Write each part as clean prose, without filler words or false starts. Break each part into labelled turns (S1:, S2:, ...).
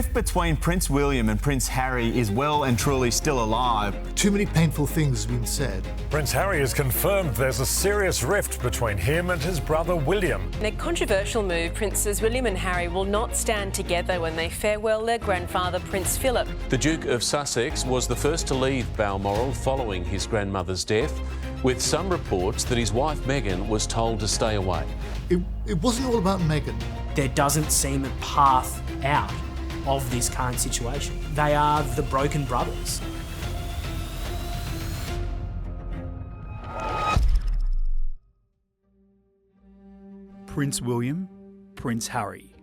S1: rift between Prince William and Prince Harry is well and truly still alive.
S2: Too many painful things have been said.
S3: Prince Harry has confirmed there's a serious rift between him and his brother William.
S4: In a controversial move, Princes William and Harry will not stand together when they farewell their grandfather, Prince Philip.
S5: The Duke of Sussex was the first to leave Balmoral following his grandmother's death, with some reports that his wife Meghan was told to stay away.
S2: It wasn't all about Meghan.
S6: There doesn't seem a path out of this current situation. They are the broken brothers.
S7: Prince William, Prince Harry,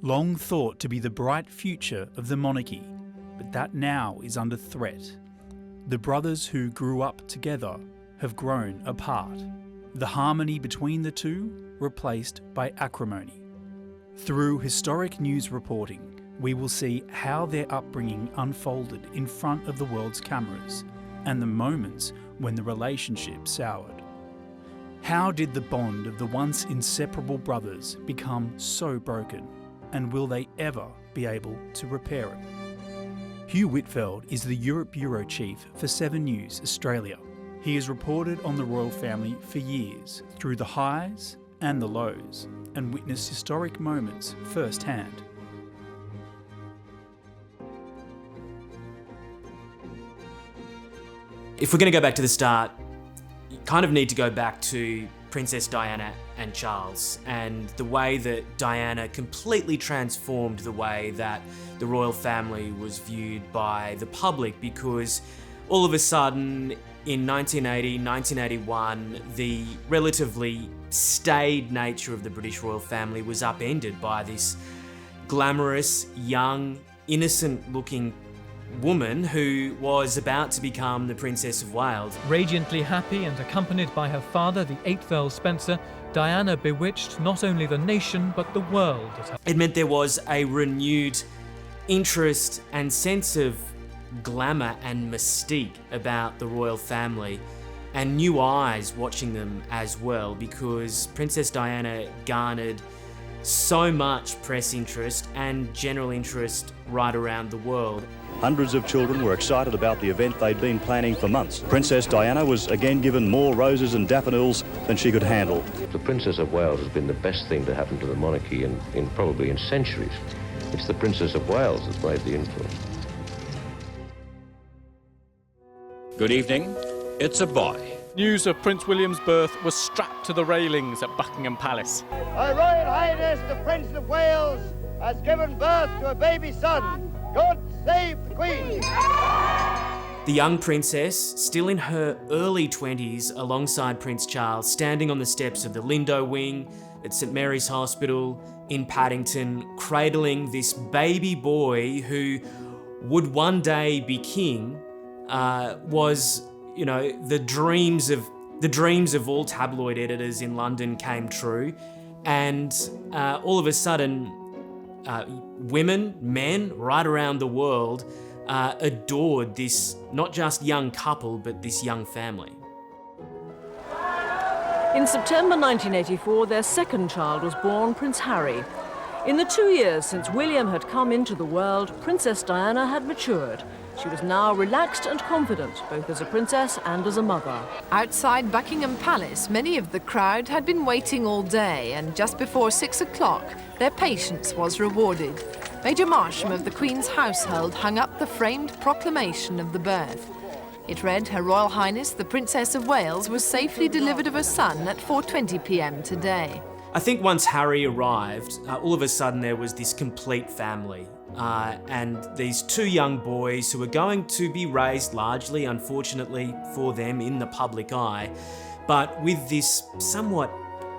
S7: long thought to be the bright future of the monarchy, but that now is under threat. The brothers who grew up together have grown apart. The harmony between the two replaced by acrimony. Through historic news reporting, we will see how their upbringing unfolded in front of the world's cameras and the moments when the relationship soured. How did the bond of the once inseparable brothers become so broken, and will they ever be able to repair it? Hugh Whitfeld is the Europe Bureau Chief for 7 News Australia. He has reported on the royal family for years, through the highs and the lows, and witnessed historic moments firsthand.
S6: If we're going to go back to the start, you kind of need to go back to Princess Diana and Charles, and the way that Diana completely transformed the way that the royal family was viewed by the public, because all of a sudden in 1980, 1981, the relatively staid nature of the British royal family was upended by this glamorous, young, innocent-looking woman who was about to become the Princess of Wales.
S8: Radiantly happy and accompanied by her father, the 8th Earl Spencer, Diana bewitched not only the nation but the world.
S6: It meant there was a renewed interest and sense of glamour and mystique about the royal family, and new eyes watching them as well, because Princess Diana garnered so much press interest and general interest right around the world.
S9: Hundreds of children were excited about the event they'd been planning for months. Princess Diana was again given more roses and daffodils than she could handle.
S10: The Princess of Wales has been the best thing to happen to the monarchy in probably in centuries. It's the Princess of Wales that's made the influence.
S11: Good evening. It's a boy.
S12: News of Prince William's birth was strapped to the railings at Buckingham Palace.
S13: Her Royal Highness the Prince of Wales has given birth to a baby son. God save the Queen!
S6: The young princess, still in her early 20s, alongside Prince Charles, standing on the steps of the Lindo Wing at St Mary's Hospital in Paddington, cradling this baby boy who would one day be king, was, you know, the dreams of all tabloid editors in London came true, and all of a sudden, women, men right around the world adored this not just young couple, but this young family.
S14: In September 1984, their second child was born, Prince Harry. In the 2 years since William had come into the world, Princess Diana had matured. She was now relaxed and confident, both as a princess and as a mother.
S15: Outside Buckingham Palace, many of the crowd had been waiting all day, and just before 6 o'clock, their patience was rewarded. Major Marsham of the Queen's household hung up the framed proclamation of the birth. It read, Her Royal Highness the Princess of Wales was safely delivered of a son at 4:20 p.m. today.
S6: I think once Harry arrived, all of a sudden there was this complete family. And these 2 young boys who were going to be raised largely, unfortunately for them, in the public eye, but with this somewhat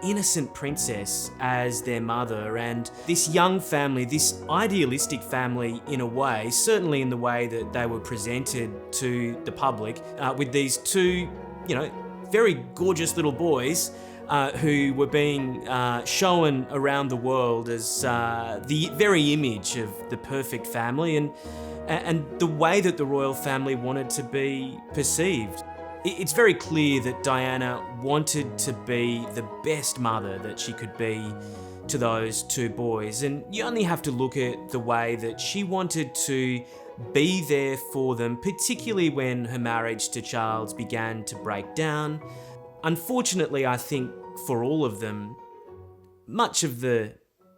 S6: innocent princess as their mother, and this young family, this idealistic family in a way, certainly in the way that they were presented to the public, with these 2, you know, very gorgeous little boys who were being shown around the world as the very image of the perfect family, and the way that the royal family wanted to be perceived. It's very clear that Diana wanted to be the best mother that she could be to those two boys, and you only have to look at the way that she wanted to be there for them, particularly when her marriage to Charles began to break down. Unfortunately, I think for all of them, much of the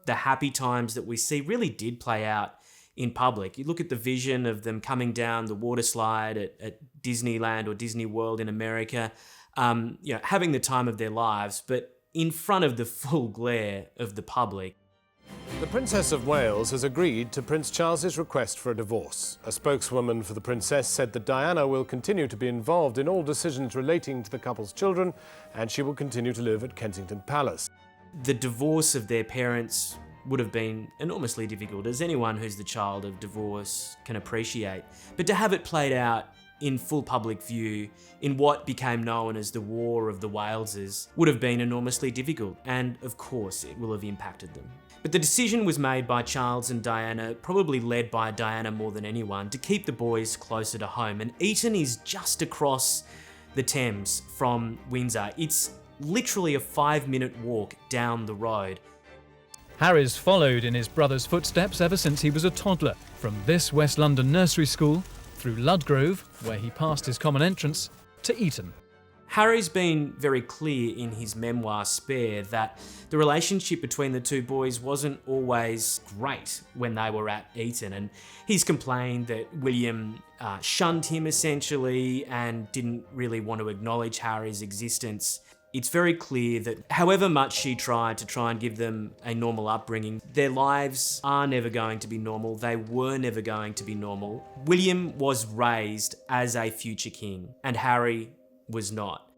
S6: happy times that we see really did play out in public. You look at the vision of them coming down the water slide at Disneyland or Disney World in America, having the time of their lives, but in front of the full glare of the public.
S3: The Princess of Wales has agreed to Prince Charles's request for a divorce. A spokeswoman for the princess said that Diana will continue to be involved in all decisions relating to the couple's children, and she will continue to live at Kensington Palace.
S6: The divorce of their parents would have been enormously difficult, as anyone who's the child of divorce can appreciate. But to have it played out in full public view in what became known as the War of the Waleses would have been enormously difficult, and of course it will have impacted them. But the decision was made by Charles and Diana, probably led by Diana more than anyone, to keep the boys closer to home. And Eton is just across the Thames from Windsor. It's literally a 5-minute walk down the road.
S8: Harry's followed in his brother's footsteps ever since he was a toddler, from this West London nursery school, through Ludgrove, where he passed his common entrance, to Eton.
S6: Harry's been very clear in his memoir Spare that the relationship between the two boys wasn't always great when they were at Eton, and he's complained that William shunned him essentially and didn't really want to acknowledge Harry's existence. It's very clear that however much she tried to try and give them a normal upbringing, their lives are never going to be normal. They were never going to be normal. William was raised as a future king, and Harry was not.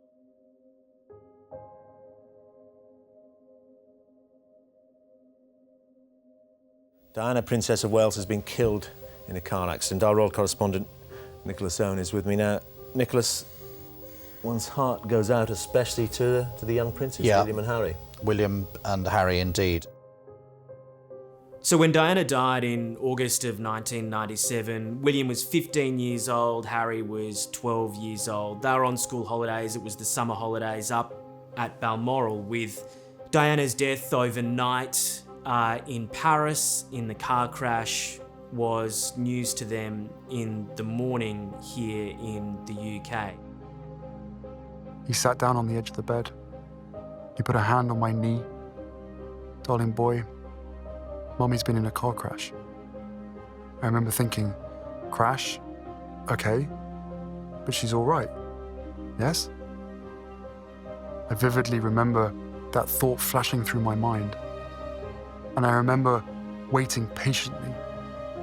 S16: Diana, Princess of Wales, has been killed in a car accident. Our royal correspondent, Nicholas Owen, is with me now. Nicholas, one's heart goes out especially to the young princes, William and Harry.
S17: William and Harry, indeed.
S6: So when Diana died in August of 1997, William was 15 years old, Harry was 12 years old. They were on school holidays. It was the summer holidays up at Balmoral, with Diana's death overnight in Paris in the car crash was news to them in the morning here in the UK.
S18: He sat down on the edge of the bed. He put a hand on my knee. Darling boy, Mummy's been in a car crash. I remember thinking, crash? Okay, but she's all right, yes? I vividly remember that thought flashing through my mind. And I remember waiting patiently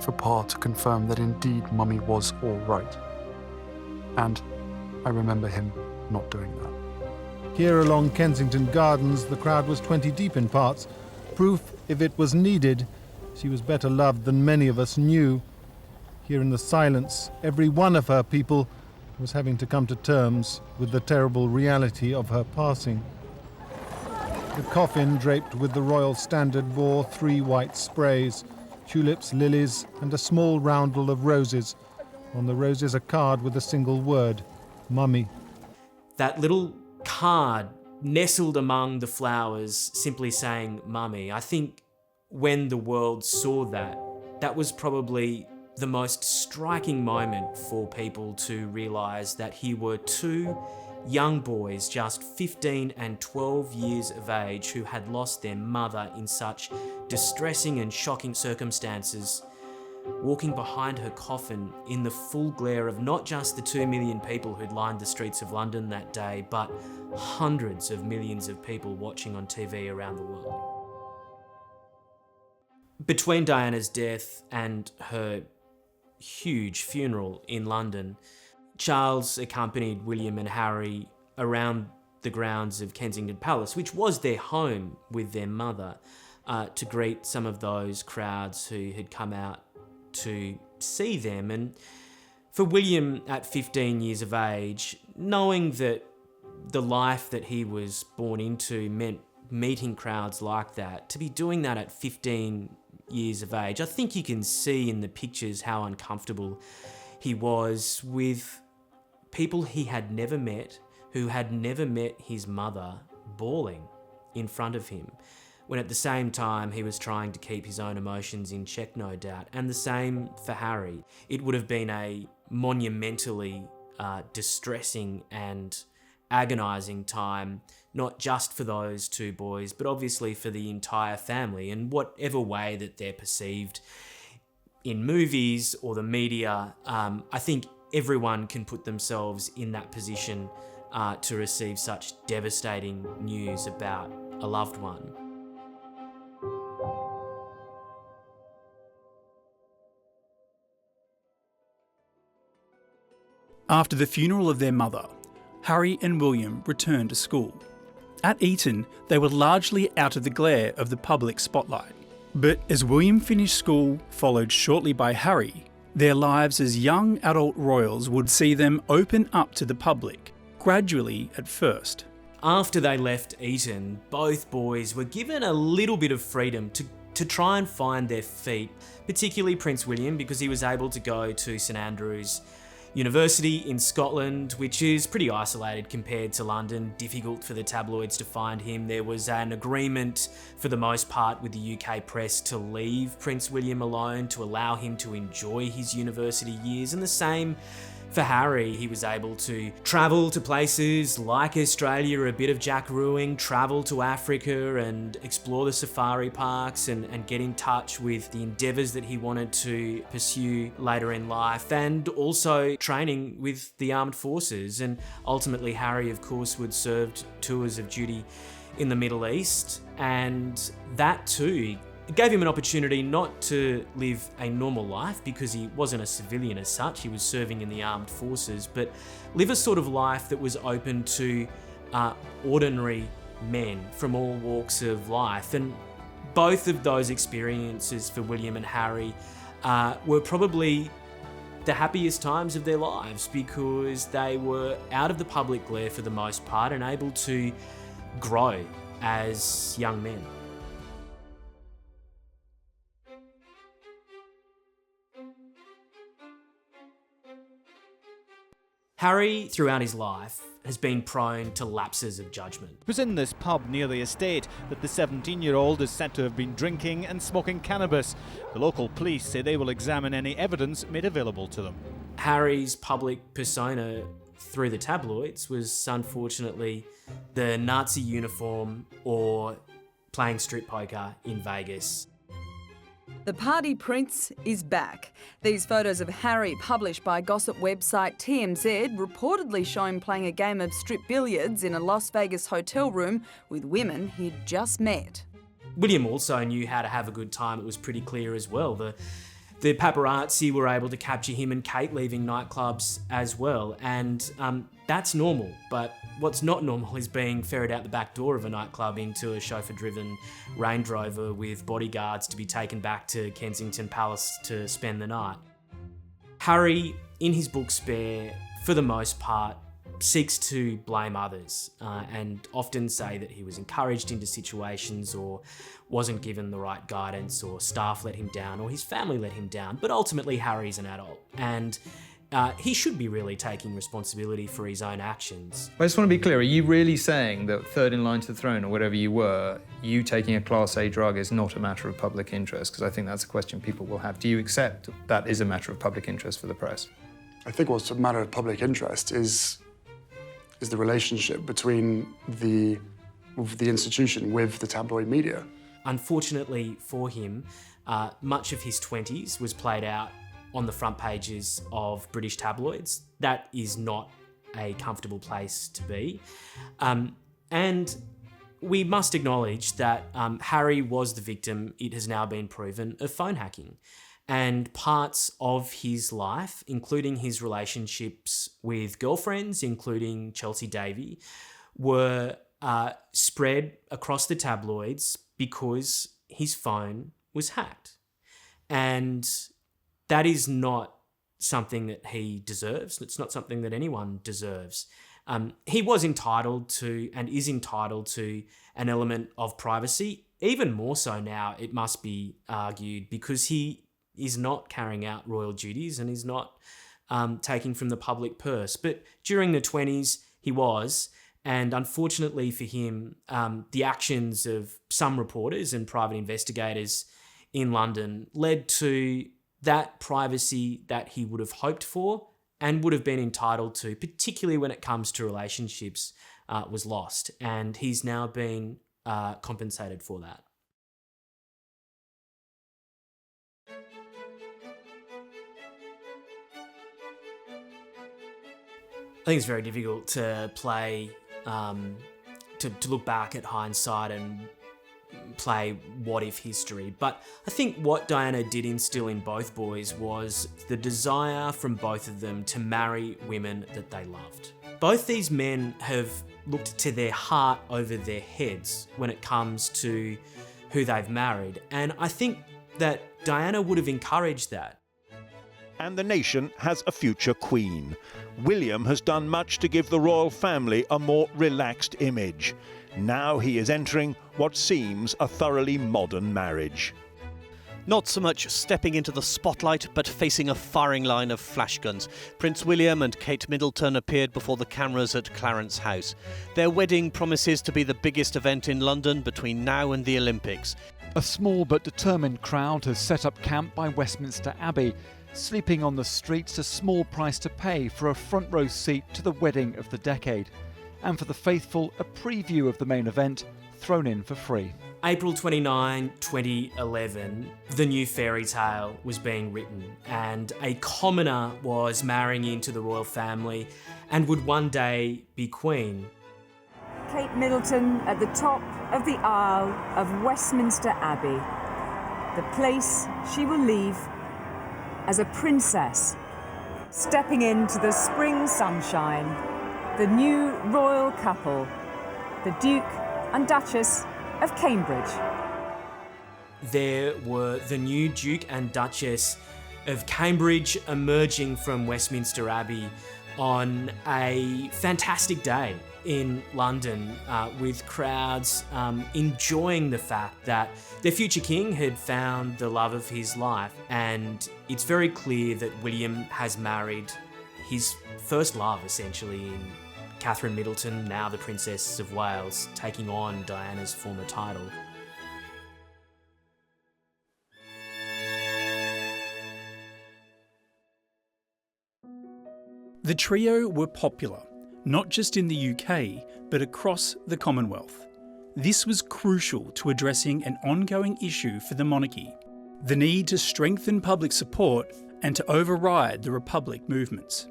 S18: for Pa to confirm that indeed Mummy was all right. And I remember him not doing that.
S19: Here along Kensington Gardens, the crowd was 20 deep in parts. Proof, if it was needed, she was better loved than many of us knew. Here in the silence, every one of her people was having to come to terms with the terrible reality of her passing. The coffin, draped with the royal standard, bore 3 white sprays, tulips, lilies, and a small roundel of roses. On the roses, a card with a single word, Mummy.
S6: That little card nestled among the flowers, simply saying Mummy. I think when the world saw that, that was probably the most striking moment for people to realise that here were 2 young boys, just 15 and 12 years of age, who had lost their mother in such distressing and shocking circumstances, walking behind her coffin in the full glare of not just the 2 million people who'd lined the streets of London that day, but hundreds of millions of people watching on TV around the world. Between Diana's death and her huge funeral in London, Charles accompanied William and Harry around the grounds of Kensington Palace, which was their home with their mother, to greet some of those crowds who had come out to see them. And for William, at 15 years of age, knowing that the life that he was born into meant meeting crowds like that, to be doing that at 15 years of age, I think you can see in the pictures how uncomfortable he was with people he had never met, who had never met his mother, bawling in front of him, when at the same time he was trying to keep his own emotions in check, no doubt. And the same for Harry. It would have been a monumentally distressing and agonising time, not just for those two boys, but obviously for the entire family, in whatever way that they're perceived in movies or the media. I think everyone can put themselves in that position to receive such devastating news about a loved one.
S7: After the funeral of their mother, Harry and William returned to school. At Eton, they were largely out of the glare of the public spotlight. But as William finished school, followed shortly by Harry, their lives as young adult royals would see them open up to the public, gradually at first.
S6: After they left Eton, both boys were given a little bit of freedom to try and find their feet, particularly Prince William, because he was able to go to St Andrews University in Scotland, which is pretty isolated compared to London, difficult for the tabloids to find him. There was an agreement for the most part with the UK press to leave Prince William alone, to allow him to enjoy his university years, and the same for Harry. He was able to travel to places like Australia, a bit of jackarooing, travel to Africa and explore the safari parks and get in touch with the endeavours that he wanted to pursue later in life, and also training with the armed forces. And ultimately Harry, of course, would serve tours of duty in the Middle East, and that too it gave him an opportunity not to live a normal life, because he wasn't a civilian as such, he was serving in the armed forces, but live a sort of life that was open to ordinary men from all walks of life. And both of those experiences for William and Harry were probably the happiest times of their lives, because they were out of the public glare for the most part and able to grow as young men. Harry, throughout his life, has been prone to lapses of judgment.
S12: It was in this pub near the estate that the 17-year-old is said to have been drinking and smoking cannabis. The local police say they will examine any evidence made available to them.
S6: Harry's public persona through the tabloids was unfortunately the Nazi uniform or playing strip poker in Vegas.
S20: The party prince is back. These photos of Harry, published by gossip website TMZ, reportedly show him playing a game of strip billiards in a Las Vegas hotel room with women he'd just met.
S6: William also knew how to have a good time, it was pretty clear as well. The paparazzi were able to capture him and Kate leaving nightclubs as well, and that's normal. But what's not normal is being ferried out the back door of a nightclub into a chauffeur-driven Range Rover with bodyguards to be taken back to Kensington Palace to spend the night. Harry, in his book Spare, for the most part, seeks to blame others and often say that he was encouraged into situations or wasn't given the right guidance, or staff let him down, or his family let him down. But ultimately Harry's an adult, and he should be really taking responsibility for his own actions.
S21: I just want to be clear, are you really saying that third in line to the throne, or whatever you were, you taking a Class A drug is not a matter of public interest? Because I think that's a question people will have. Do you accept that is a matter of public interest for the press?
S18: I think what's a matter of public interest is the relationship between the institution with the tabloid media.
S6: Unfortunately for him, much of his 20s was played out on the front pages of British tabloids. That is not a comfortable place to be. And we must acknowledge that Harry was the victim, it has now been proven, of phone hacking. And parts of his life, including his relationships with girlfriends, including Chelsea Davy, were spread across the tabloids because his phone was hacked. And that is not something that he deserves. It's not something that anyone deserves. He was entitled to, and is entitled to, an element of privacy, even more so now, it must be argued, because he is not carrying out royal duties and is not taking from the public purse. But during the 20s, he was. And unfortunately for him, the actions of some reporters and private investigators in London led to that privacy that he would have hoped for and would have been entitled to, particularly when it comes to relationships, was lost. And he's now been compensated for that. I think it's very difficult to play, to look back at hindsight and play what-if history. But I think what Diana did instill in both boys was the desire from both of them to marry women that they loved. Both these men have looked to their heart over their heads when it comes to who they've married. And I think that Diana would have encouraged that.
S1: And the nation has a future queen. William has done much to give the royal family a more relaxed image. Now he is entering what seems a thoroughly modern marriage.
S22: Not so much stepping into the spotlight, but facing a firing line of flash guns. Prince William and Kate Middleton appeared before the cameras at Clarence House. Their wedding promises to be the biggest event in London between now and the Olympics.
S23: A small but determined crowd has set up camp by Westminster Abbey. Sleeping on the streets, a small price to pay for a front row seat to the wedding of the decade. And for the faithful, a preview of the main event thrown in for free.
S6: April 29, 2011, the new fairy tale was being written, and a commoner was marrying into the royal family and would one day be queen.
S24: Kate Middleton at the top of the aisle of Westminster Abbey, the place she will leave as a princess, stepping into the spring sunshine, the new royal couple, the Duke and Duchess of Cambridge.
S6: There were the new Duke and Duchess of Cambridge emerging from Westminster Abbey on a fantastic day in London, with crowds enjoying the fact that their future king had found the love of his life. And it's very clear that William has married his first love, essentially, in Catherine Middleton, now the Princess of Wales, taking on Diana's former title.
S7: The trio were popular, not just in the UK, but across the Commonwealth. This was crucial to addressing an ongoing issue for the monarchy: the need to strengthen public support and to override the Republic movements.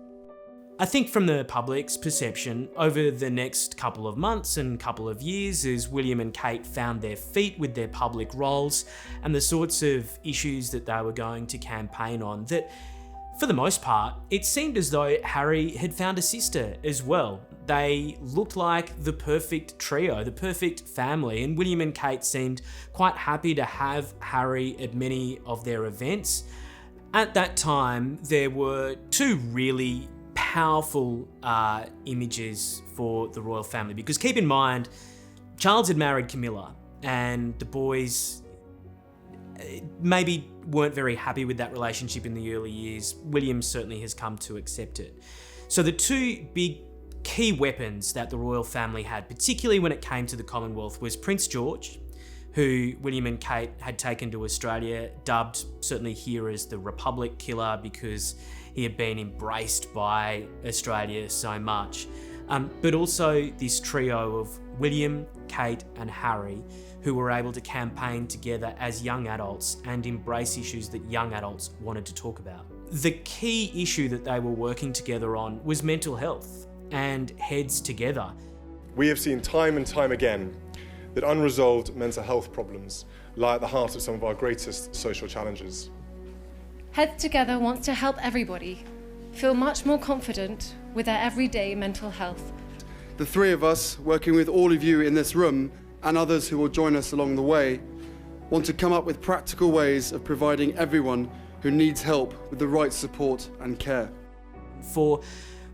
S6: I think from the public's perception, over the next couple of months and couple of years, as William and Kate found their feet with their public roles and the sorts of issues that they were going to campaign on, that for the most part, it seemed as though Harry had found a sister as well. They looked like the perfect trio, the perfect family, and William and Kate seemed quite happy to have Harry at many of their events. At that time, there were two really powerful images for the royal family, because keep in mind, Charles had married Camilla, and the boys maybe weren't very happy with that relationship in the early years. William certainly has come to accept it. So the two big key weapons that the royal family had, particularly when it came to the Commonwealth, was Prince George, who William and Kate had taken to Australia, dubbed certainly here as the Republic Killer because he had been embraced by Australia so much. But also this trio of William, Kate and Harry, who were able to campaign together as young adults and embrace issues that young adults wanted to talk about. The key issue that they were working together on was mental health, and heads together.
S25: We have seen time and time again that unresolved mental health problems lie at the heart of some of our greatest social challenges.
S26: Heads Together wants to help everybody feel much more confident with their everyday mental health.
S27: The three of us, working with all of you in this room and others who will join us along the way, want to come up with practical ways of providing everyone who needs help with the right support and care.
S6: For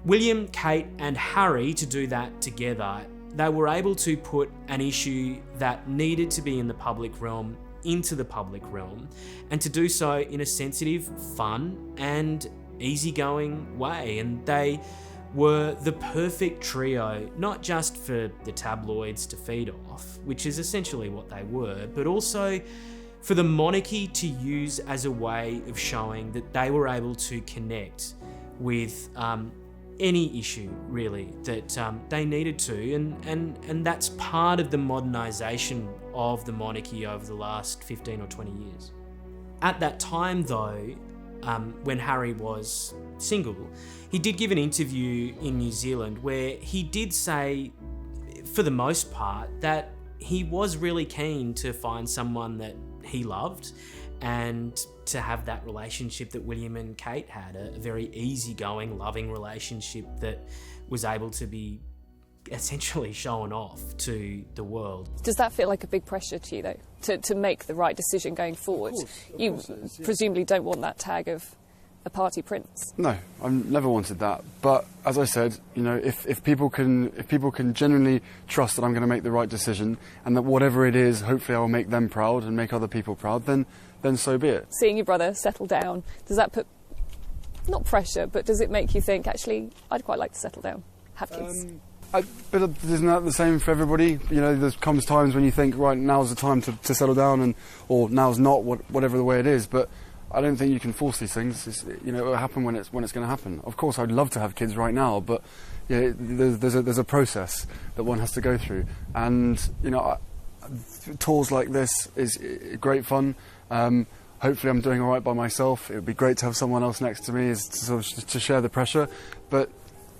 S6: William, Kate and Harry to do that together, they were able to put an issue that needed to be in the public realm into the public realm, and to do so in a sensitive, fun and easygoing way, and they were the perfect trio, not just for the tabloids to feed off, which is essentially what they were, but also for the monarchy to use as a way of showing that they were able to connect with any issue, really, that they needed to, and that's part of the modernisation of the monarchy over the last 15 or 20 years. At that time, though, when Harry was single, he did give an interview in New Zealand where he did say, for the most part, that he was really keen to find someone that he loved and to have that relationship that William and Kate had, a very easygoing, loving relationship that was able to be essentially shown off to the world.
S2: Does that feel like a big pressure to you, though, to make the right decision going forward? You presumably don't want that tag of a party prince.
S18: No, I've never wanted that. But as I said, you know, if people can genuinely trust that I'm going to make the right decision, and that whatever it is, hopefully I will make them proud and make other people proud, then so be it.
S2: Seeing your brother settle down, does that put, not pressure, but does it make you think, actually, I'd quite like to settle down, have kids?
S18: But isn't that the same for everybody? You know, there comes times when you think, right, now's the time to settle down, or now's not, whatever the way it is. But I don't think you can force these things. You know, it'll happen when it's going to happen. Of course, I'd love to have kids right now, but yeah, there's a process that one has to go through. And you know, tours like this is great fun. Hopefully, I'm doing all right by myself. It would be great to have someone else next to me, to share the pressure. But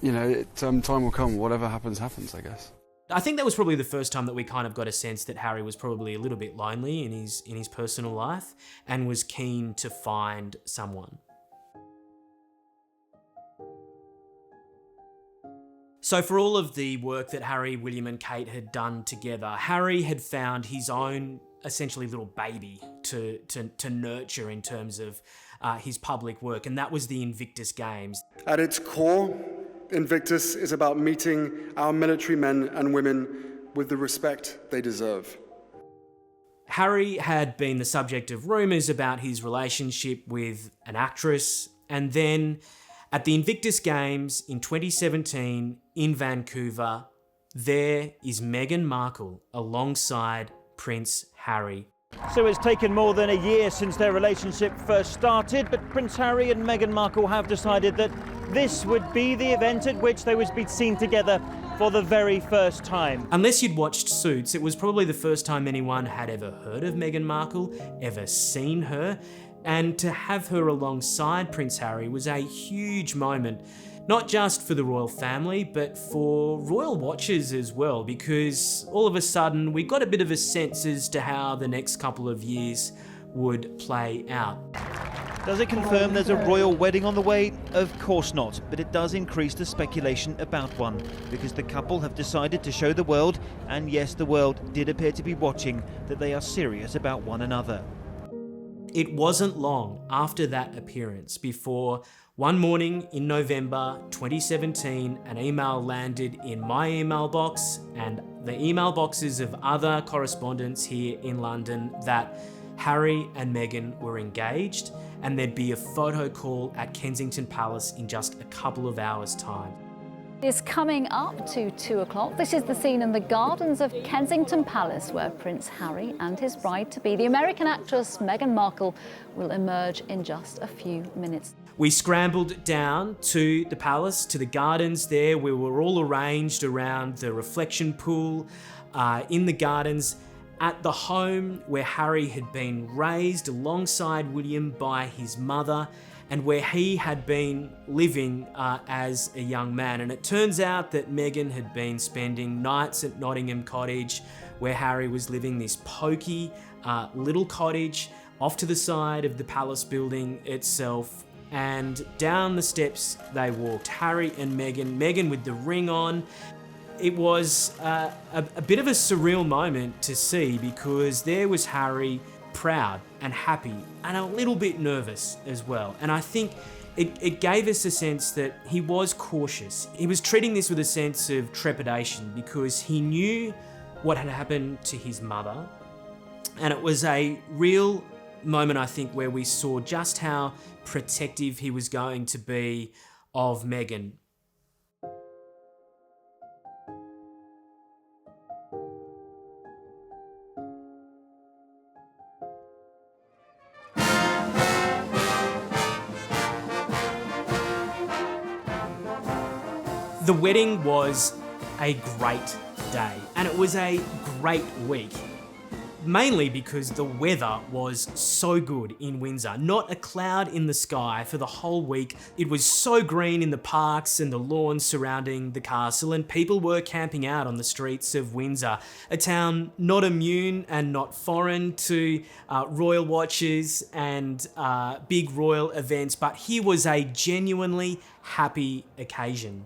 S18: you know, time will come. Whatever happens, happens, I guess.
S6: I think that was probably the first time that we kind of got a sense that Harry was probably a little bit lonely in his personal life and was keen to find someone. So for all of the work that Harry, William and Kate had done together, Harry had found his own essentially little baby to nurture in terms of his public work, and that was the Invictus Games.
S27: At its core, Invictus is about meeting our military men and women with the respect they deserve.
S6: Harry had been the subject of rumours about his relationship with an actress, and then at the Invictus Games in 2017 in Vancouver, there is Meghan Markle alongside Prince Harry.
S4: So it's taken more than a year since their relationship first started, but Prince Harry and Meghan Markle have decided that this would be the event at which they would be seen together for the very first time.
S6: Unless you'd watched Suits, it was probably the first time anyone had ever heard of Meghan Markle, ever seen her, and to have her alongside Prince Harry was a huge moment. Not just for the royal family, but for royal watchers as well, because all of a sudden we got a bit of a sense as to how the next couple of years would play out.
S4: Does it confirm there's a royal wedding on the way? Of course not, but it does increase the speculation about one, because the couple have decided to show the world, and yes, the world did appear to be watching, that they are serious about one another.
S6: It wasn't long after that appearance before one morning in November 2017, an email landed in my email box and the email boxes of other correspondents here in London that Harry and Meghan were engaged and there'd be a photo call at Kensington Palace in just a couple of hours' time.
S5: Is coming up to 2 o'clock. This is the scene in the gardens of Kensington Palace where Prince Harry and his bride-to-be, the American actress Meghan Markle, will emerge in just a few minutes.
S6: We scrambled down to the palace, to the gardens there. We were all arranged around the reflection pool in the gardens at the home where Harry had been raised alongside William by his mother and where he had been living as a young man. And it turns out that Meghan had been spending nights at Nottingham Cottage, where Harry was living, this pokey little cottage off to the side of the palace building itself. And down the steps they walked, Harry and Meghan with the ring on. It was a bit of a surreal moment to see, because there was Harry, proud and happy and a little bit nervous as well. And I think it gave us a sense that he was cautious. He was treating this with a sense of trepidation because he knew what had happened to his mother, and it was a real moment, I think, where we saw just how protective he was going to be of Meghan. The wedding was a great day, and it was a great week. Mainly because the weather was so good in Windsor. Not a cloud in the sky for the whole week. It was so green in the parks and the lawns surrounding the castle, and people were camping out on the streets of Windsor, a town not immune and not foreign to royal watches and big royal events, but here was a genuinely happy occasion.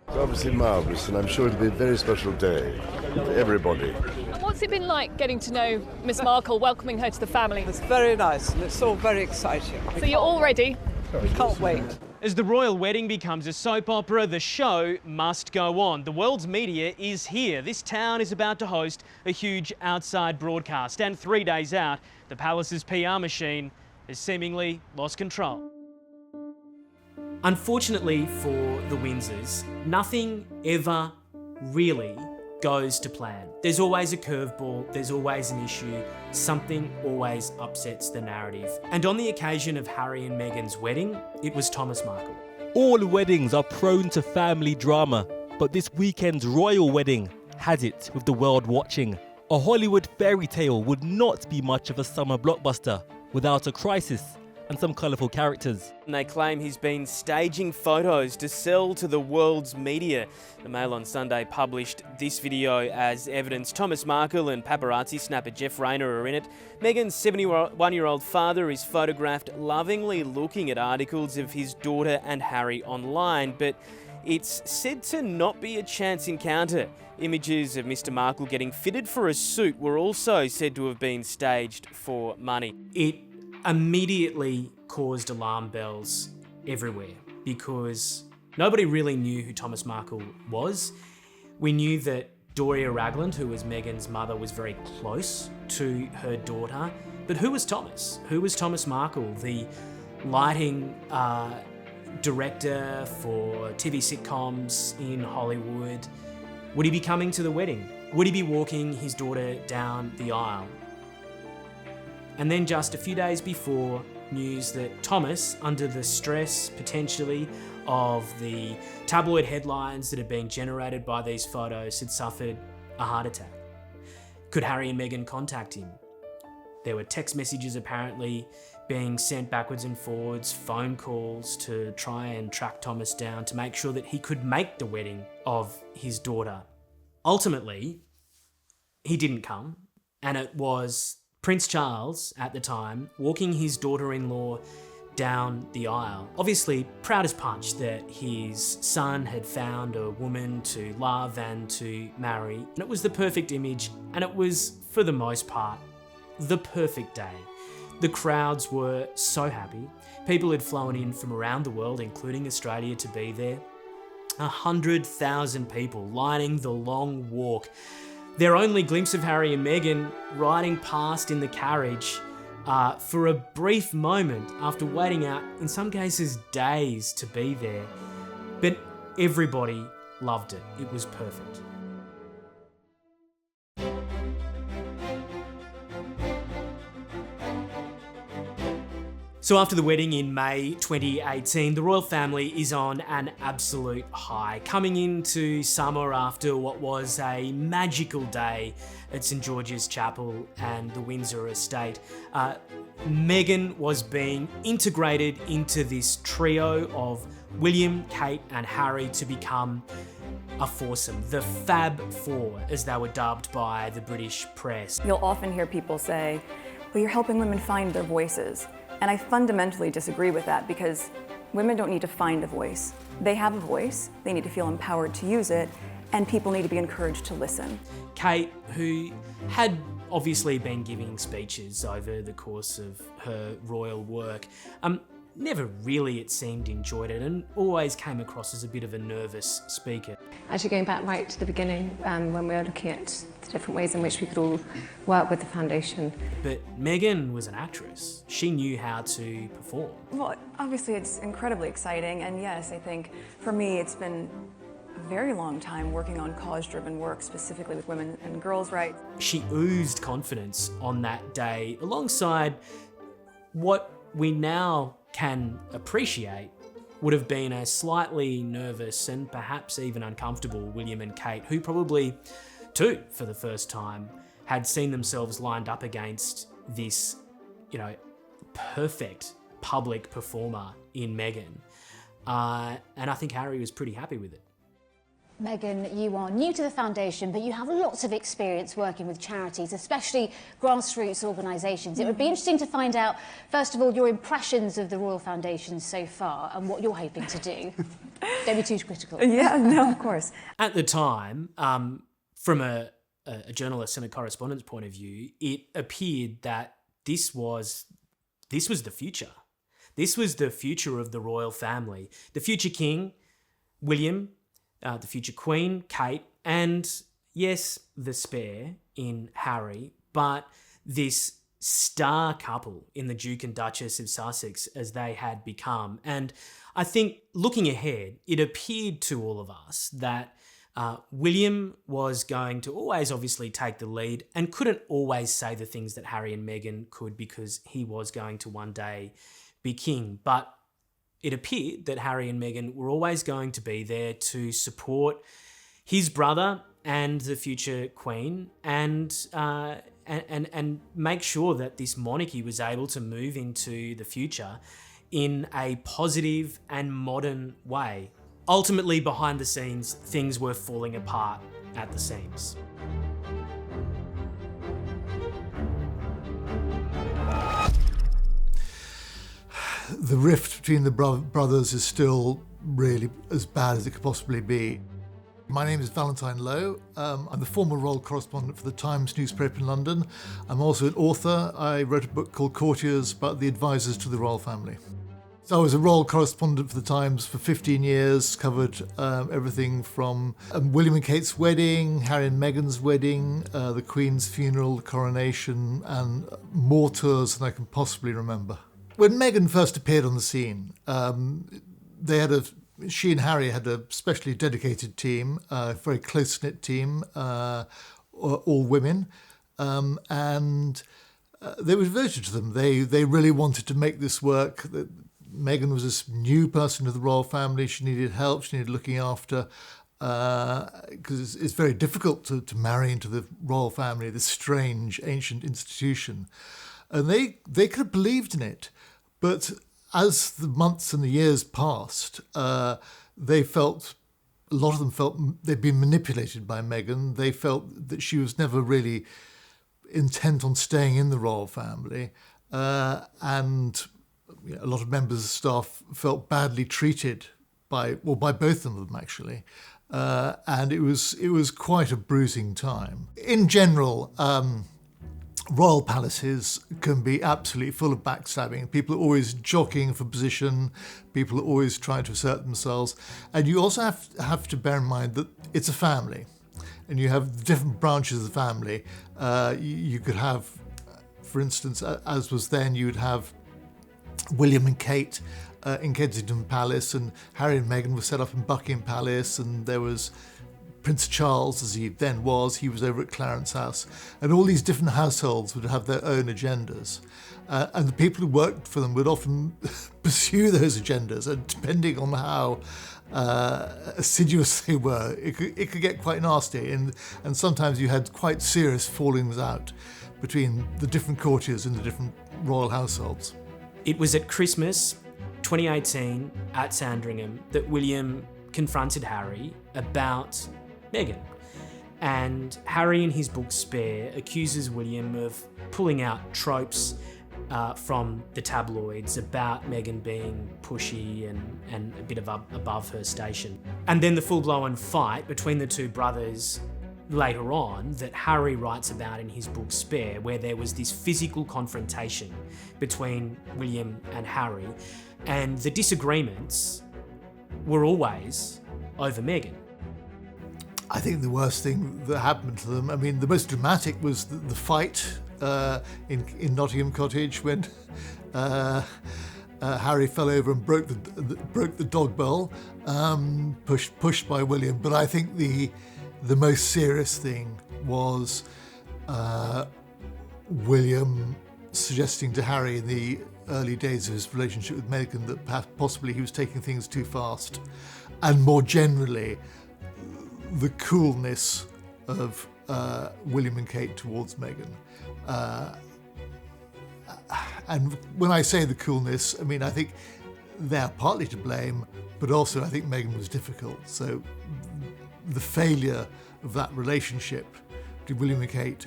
S3: It's obviously marvellous, and I'm sure it'll be a very special day for everybody.
S2: And what's it been like getting to know Miss Markle, welcoming her to the family?
S9: It's very nice, and it's all very exciting.
S2: So you're all ready?
S9: We can't wait.
S10: As the royal wedding becomes a soap opera, the show must go on. The world's media is here. This town is about to host a huge outside broadcast, and 3 days out, the palace's PR machine has seemingly lost control.
S6: Unfortunately for the Windsors, nothing ever really goes to plan. There's always a curveball, there's always an issue, something always upsets the narrative. And on the occasion of Harry and Meghan's wedding, it was Thomas Markle.
S11: All weddings are prone to family drama, but this weekend's royal wedding had it with the world watching. A Hollywood fairy tale would not be much of a summer blockbuster without a crisis and some colourful characters.
S10: And they claim he's been staging photos to sell to the world's media. The Mail on Sunday published this video as evidence. Thomas Markle and paparazzi snapper Jeff Rayner are in it. Meghan's 71-year-old father is photographed lovingly looking at articles of his daughter and Harry online, but it's said to not be a chance encounter. Images of Mr. Markle getting fitted for a suit were also said to have been staged for money.
S6: It immediately caused alarm bells everywhere because nobody really knew who Thomas Markle was. We knew that Doria Ragland, who was Meghan's mother, was very close to her daughter, but who was Thomas? Who was Thomas Markle, the lighting director for TV sitcoms in Hollywood? Would he be coming to the wedding? Would he be walking his daughter down the aisle? And then just a few days before, news that Thomas, under the stress potentially of the tabloid headlines that had been generated by these photos, had suffered a heart attack. Could Harry and Meghan contact him? There were text messages apparently being sent backwards and forwards, phone calls to try and track Thomas down to make sure that he could make the wedding of his daughter. Ultimately, he didn't come, and it was Prince Charles, at the time, walking his daughter-in-law down the aisle. Obviously, proud as punch that his son had found a woman to love and to marry. And it was the perfect image, and it was, for the most part, the perfect day. The crowds were so happy. People had flown in from around the world, including Australia, to be there. 100,000 people lining the long walk. Their only glimpse of Harry and Meghan riding past in the carriage for a brief moment after waiting out, in some cases, days to be there. But everybody loved it. It was perfect. So after the wedding in May 2018, the royal family is on an absolute high, coming into summer after what was a magical day at St George's Chapel and the Windsor estate. Meghan was being integrated into this trio of William, Kate and Harry to become a foursome, the Fab Four, as they were dubbed by the British press.
S13: You'll often hear people say, well, you're helping women find their voices. And I fundamentally disagree with that because women don't need to find a voice. They have a voice, they need to feel empowered to use it, and people need to be encouraged to listen.
S6: Kate, who had obviously been giving speeches over the course of her royal work, never really, it seemed, enjoyed it and always came across as a bit of a nervous speaker.
S26: Actually, going back right to the beginning, when we were looking at the different ways in which we could all work with the foundation.
S6: But Meghan was an actress. She knew how to perform.
S13: Well, obviously it's incredibly exciting, and yes, I think for me it's been a very long time working on cause-driven work, specifically with women and girls' rights.
S6: She oozed confidence on that day, alongside what we now can appreciate would have been a slightly nervous and perhaps even uncomfortable William and Kate, who probably, too, for the first time, had seen themselves lined up against this, perfect public performer in Meghan. And I think Harry was pretty happy with it.
S8: Meghan, you are new to the foundation, but you have lots of experience working with charities, especially grassroots organisations. It would be interesting to find out, first of all, your impressions of the Royal Foundation so far and what you're hoping to do. Don't be too critical.
S13: Yeah, no, of course.
S6: At the time, from a journalist and a correspondent's point of view, it appeared that this was the future. This was the future of the royal family. The future king, William, the future queen, Kate, and yes, the spare in Harry, but this star couple in the Duke and Duchess of Sussex as they had become. And I think looking ahead, it appeared to all of us that William was going to always obviously take the lead and couldn't always say the things that Harry and Meghan could because he was going to one day be king. But it appeared that Harry and Meghan were always going to be there to support his brother and the future queen and make sure that this monarchy was able to move into the future in a positive and modern way. Ultimately, behind the scenes, things were falling apart at the seams.
S12: The rift between the brothers is still really as bad as it could possibly be. My name is Valentine Lowe. I'm the former royal correspondent for the Times newspaper in London. I'm also an author. I wrote a book called Courtiers about the advisors to the royal family. So I was a royal correspondent for the Times for 15 years, covered everything from William and Kate's wedding, Harry and Meghan's wedding, the Queen's funeral, the coronation, and more tours than I can possibly remember. When Meghan first appeared on the scene, she and Harry had a specially dedicated team, a very close-knit team, all women, and they were devoted to them. They really wanted to make this work. Meghan was this new person to the royal family. She needed help. She needed looking after, because it's very difficult to marry into the royal family, this strange ancient institution. And they could have believed in it. But as the months and the years passed, a lot of them felt they'd been manipulated by Meghan. They felt that she was never really intent on staying in the royal family. And a lot of members of staff felt badly treated by both of them, actually. And it was quite a bruising time. In general, royal palaces can be absolutely full of backstabbing. People are always jockeying for position. People are always trying to assert themselves. And you also have to bear in mind that it's a family. And you have different branches of the family. You could have, for instance, as was then, you would have William and Kate in Kensington Palace, and Harry and Meghan were set up in Buckingham Palace, and there was Prince Charles, as he then was, he was over at Clarence House. And all these different households would have their own agendas. And the people who worked for them would often pursue those agendas. And depending on how assiduous they were, it could get quite nasty. And sometimes you had quite serious fallings out between the different courtiers in the different royal households.
S6: It was at Christmas 2018 at Sandringham that William confronted Harry about Meghan. And Harry, in his book Spare, accuses William of pulling out tropes from the tabloids about Meghan being pushy and a bit above her station. And then the full-blown fight between the two brothers later on that Harry writes about in his book Spare, where there was this physical confrontation between William and Harry. And the disagreements were always over Meghan.
S12: I think the worst thing that happened to them, I mean, the most dramatic was the fight in Nottingham Cottage when Harry fell over and broke the dog bell, pushed by William. But I think the most serious thing was William suggesting to Harry in the early days of his relationship with Meghan that perhaps possibly he was taking things too fast, and more generally the coolness of William and Kate towards Meghan. And when I say the coolness, I mean, I think they're partly to blame, but also I think Meghan was difficult. So the failure of that relationship between William and Kate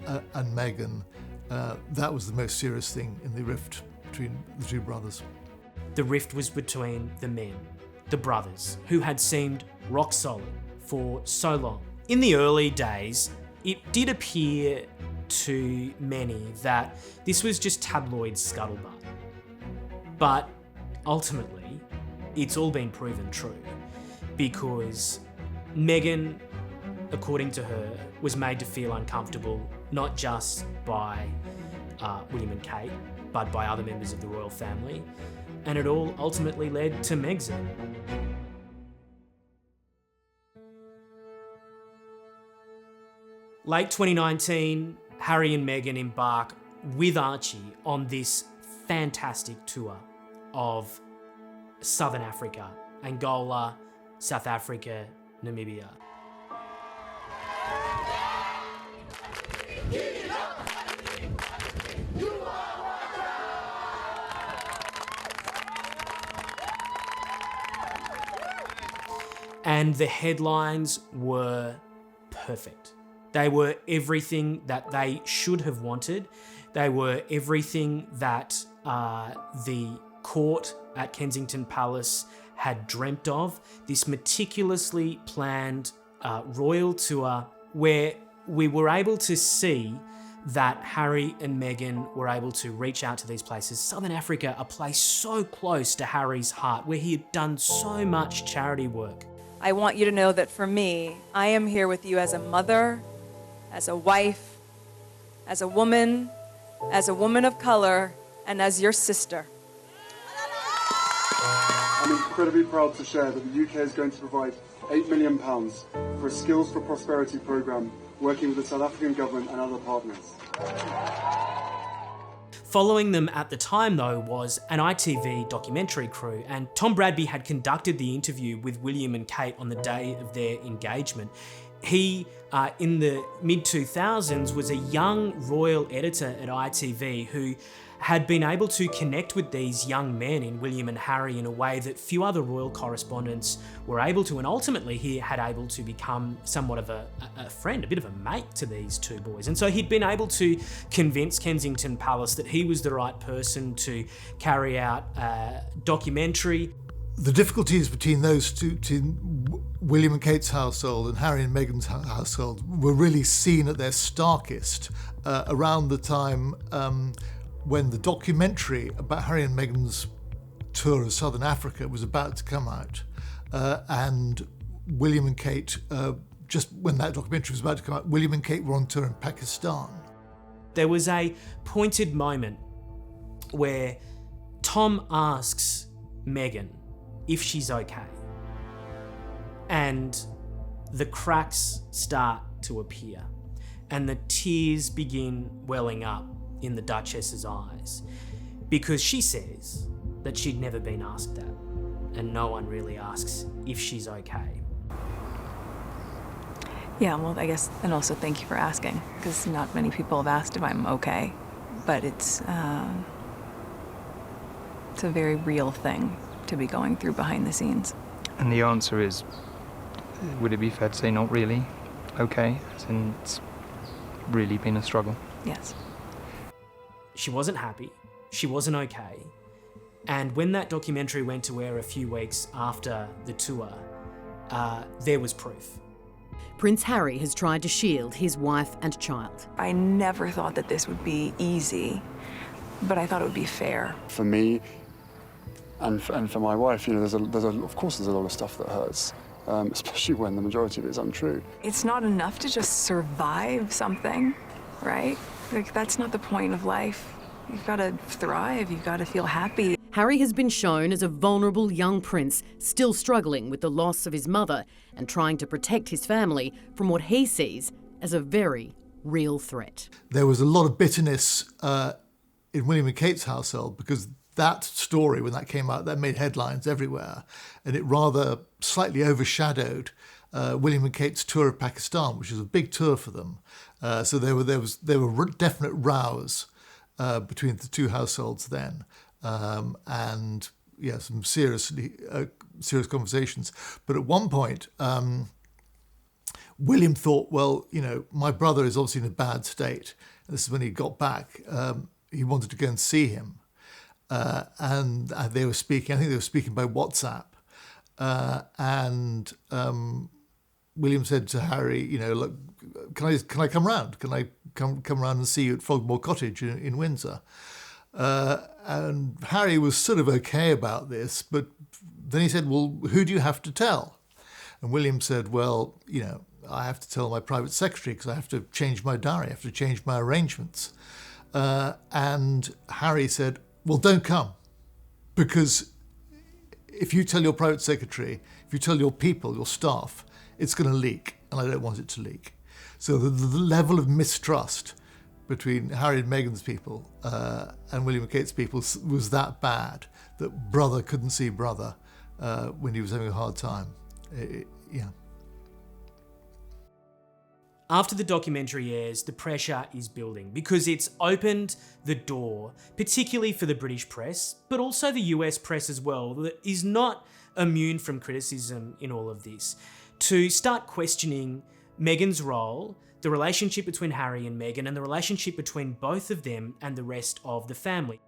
S12: and Meghan, that was the most serious thing in the rift between the two brothers.
S6: The rift was between the men, the brothers, who had seemed rock solid for so long. In the early days, it did appear to many that this was just tabloid scuttlebutt. But ultimately, it's all been proven true, because Meghan, according to her, was made to feel uncomfortable not just by William and Kate, but by other members of the royal family, and it all ultimately led to Megxit. Late 2019, Harry and Meghan embark with Archie on this fantastic tour of Southern Africa, Angola, South Africa, Namibia. And the headlines were perfect. They were everything that they should have wanted. They were everything that the court at Kensington Palace had dreamt of. This meticulously planned royal tour where we were able to see that Harry and Meghan were able to reach out to these places. Southern Africa, a place so close to Harry's heart, where he had done so much charity work.
S13: I want you to know that for me, I am here with you as a mother, as a wife, as a woman of color, and as your sister.
S27: I'm incredibly proud to share that the UK is going to provide £8 million for a Skills for Prosperity programme, working with the South African government and other partners.
S6: Following them at the time, though, was an ITV documentary crew, and Tom Bradby had conducted the interview with William and Kate on the day of their engagement. He, in the mid-2000s, was a young royal editor at ITV who had been able to connect with these young men in William and Harry in a way that few other royal correspondents were able to, and ultimately he had able to become somewhat of a friend, a bit of a mate to these two boys. And so he'd been able to convince Kensington Palace that he was the right person to carry out a documentary.
S12: The difficulties between those two, William and Kate's household and Harry and Meghan's household, were really seen at their starkest around the time when the documentary about Harry and Meghan's tour of Southern Africa was about to come out. And William and Kate, just when that documentary was about to come out, William and Kate were on tour in Pakistan.
S6: There was a pointed moment where Tom asks Meghan if she's okay. And the cracks start to appear and the tears begin welling up in the Duchess's eyes, because she says that she'd never been asked that, and no one really asks if she's okay.
S13: Yeah, well, I guess, and also thank you for asking, because not many people have asked if I'm okay, but it's a very real thing to be going through behind the scenes.
S14: And the answer is, would it be fair to say not really okay, as in it's really been a struggle?
S13: Yes.
S6: She wasn't happy, she wasn't okay, and when that documentary went to air a few weeks after the tour, there was proof.
S15: Prince Harry has tried to shield his wife and child.
S13: I never thought that this would be easy, but I thought it would be fair.
S27: For me,
S18: And for my wife, you know, of course there's a lot of stuff that hurts, especially when the majority of it is untrue.
S13: It's not enough to just survive something, right? Like, that's not the point of life. You've got to thrive, you've got to feel happy.
S15: Harry has been shown as a vulnerable young prince, still struggling with the loss of his mother and trying to protect his family from what he sees as a very real threat.
S12: There was a lot of bitterness in William and Kate's household because that story, when that came out, that made headlines everywhere, and it rather slightly overshadowed William and Kate's tour of Pakistan, which was a big tour for them. So there were definite rows between the two households then, and yeah, some serious conversations. But at one point, William thought, well, you know, my brother is obviously in a bad state. And this is when he got back. He wanted to go and see him. And they were speaking, I think they were speaking by WhatsApp. And William said to Harry, you know, look, can I come round? Can I come round and see you at Frogmore Cottage in Windsor? And Harry was sort of okay about this, but then he said, well, who do you have to tell? And William said, well, you know, I have to tell my private secretary because I have to change my diary, I have to change my arrangements. And Harry said, well, don't come, because if you tell your private secretary, if you tell your people, your staff, it's going to leak, and I don't want it to leak. So the level of mistrust between Harry and Meghan's people and William and Kate's people was that bad that brother couldn't see brother when he was having a hard time. Yeah.
S6: After the documentary airs, the pressure is building because it's opened the door, particularly for the British press, but also the US press as well, that is not immune from criticism in all of this, to start questioning Meghan's role, the relationship between Harry and Meghan, and the relationship between both of them and the rest of the family.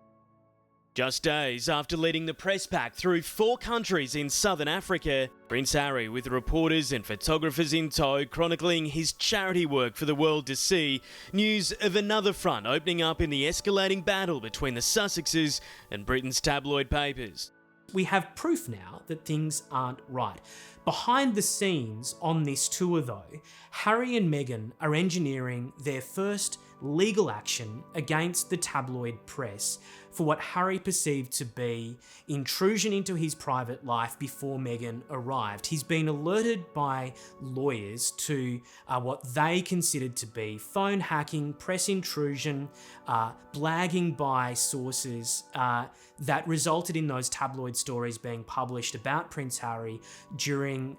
S10: Just days after leading the press pack through 4 countries in southern Africa, Prince Harry, with reporters and photographers in tow, chronicling his charity work for the world to see, news of another front opening up in the escalating battle between the Sussexes and Britain's tabloid papers.
S6: We have proof now that things aren't right. Behind the scenes on this tour though, Harry and Meghan are engineering their first legal action against the tabloid press for what Harry perceived to be intrusion into his private life before Meghan arrived. He's been alerted by lawyers to what they considered to be phone hacking, press intrusion, blagging by sources that resulted in those tabloid stories being published about Prince Harry during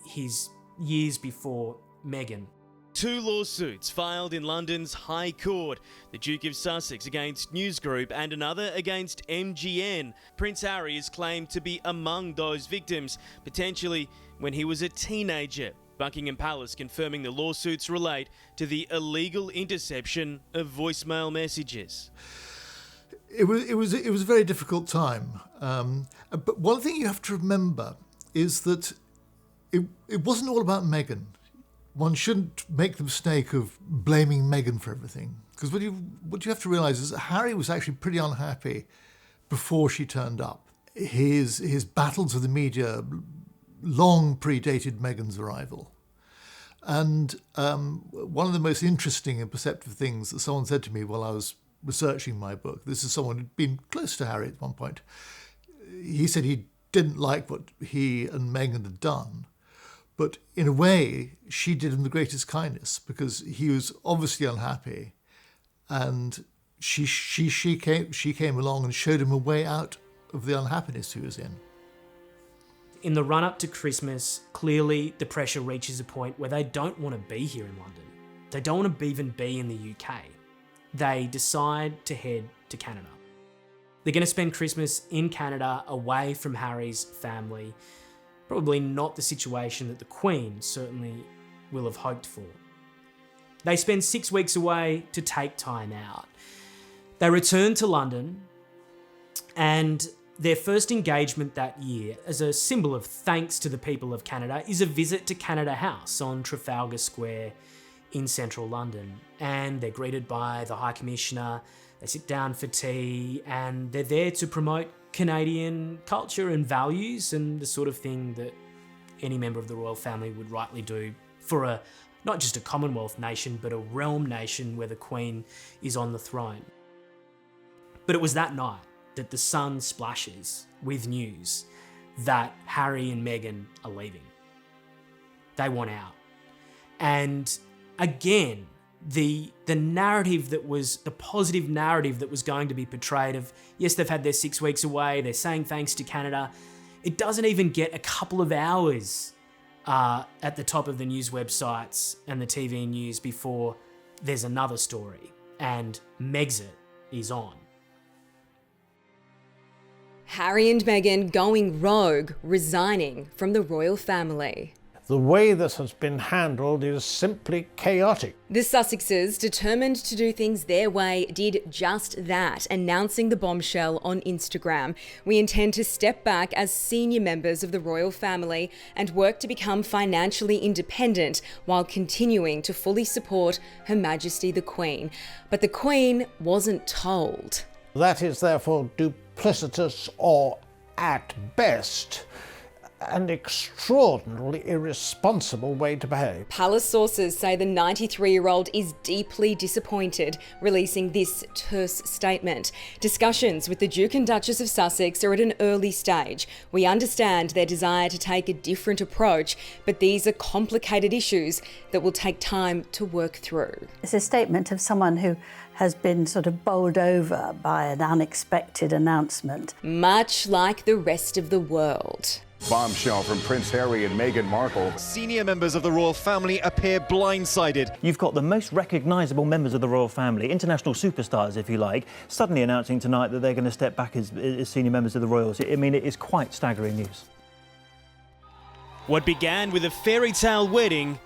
S6: his years before Meghan.
S10: 2 lawsuits filed in London's High Court, the Duke of Sussex against News Group and another against MGN. Prince Harry is claimed to be among those victims, potentially when he was a teenager. Buckingham Palace confirming the lawsuits relate to the illegal interception of voicemail messages.
S12: It was a very difficult time. But one thing you have to remember is that it wasn't all about Meghan. One shouldn't make the mistake of blaming Meghan for everything, because what you have to realise is that Harry was actually pretty unhappy before she turned up. His battles with the media long predated Meghan's arrival. And one of the most interesting and perceptive things that someone said to me while I was researching my book, this is someone who'd been close to Harry at one point, he said he didn't like what he and Meghan had done. But in a way, she did him the greatest kindness because he was obviously unhappy, and she came along and showed him a way out of the unhappiness he was in.
S6: In the run-up to Christmas, clearly the pressure reaches a point where they don't want to be here in London. They don't want to even be in the UK. They decide to head to Canada. They're going to spend Christmas in Canada, away from Harry's family. Probably not the situation that the Queen certainly will have hoped for. They spend 6 weeks away to take time out. They return to London, and their first engagement that year, as a symbol of thanks to the people of Canada, is a visit to Canada House on Trafalgar Square in central London. And they're greeted by the High Commissioner, they sit down for tea, and they're there to promote Canadian culture and values, and the sort of thing that any member of the royal family would rightly do for not just a Commonwealth nation, but a realm nation where the Queen is on the throne. But it was that night that the sun splashes with news that Harry and Meghan are leaving. They want out. And again, the narrative that was, the positive narrative that was going to be portrayed of, yes, they've had their 6 weeks away, they're saying thanks to Canada, it doesn't even get a couple of hours at the top of the news websites and the TV news before there's another story, and Megxit is on.
S1: Harry and Meghan going rogue, resigning from the royal family.
S16: The way this has been handled is simply chaotic.
S1: The Sussexes, determined to do things their way, did just that, announcing the bombshell on Instagram. We intend to step back as senior members of the royal family and work to become financially independent while continuing to fully support Her Majesty the Queen. But the Queen wasn't told.
S16: That is therefore duplicitous or, at best, an extraordinarily irresponsible way to behave.
S1: Palace sources say the 93-year-old is deeply disappointed, releasing this terse statement. Discussions with the Duke and Duchess of Sussex are at an early stage. We understand their desire to take a different approach, but these are complicated issues that will take time to work through.
S17: It's a statement of someone who has been sort of bowled over by an unexpected announcement.
S1: Much like the rest of the world.
S19: Bombshell from Prince Harry and Meghan Markle.
S4: Senior members of the royal family appear blindsided.
S20: You've got the most recognisable members of the royal family, international superstars if you like, suddenly announcing tonight that they're going to step back as senior members of the royals. I mean, it is quite staggering news.
S6: What began with a fairy tale wedding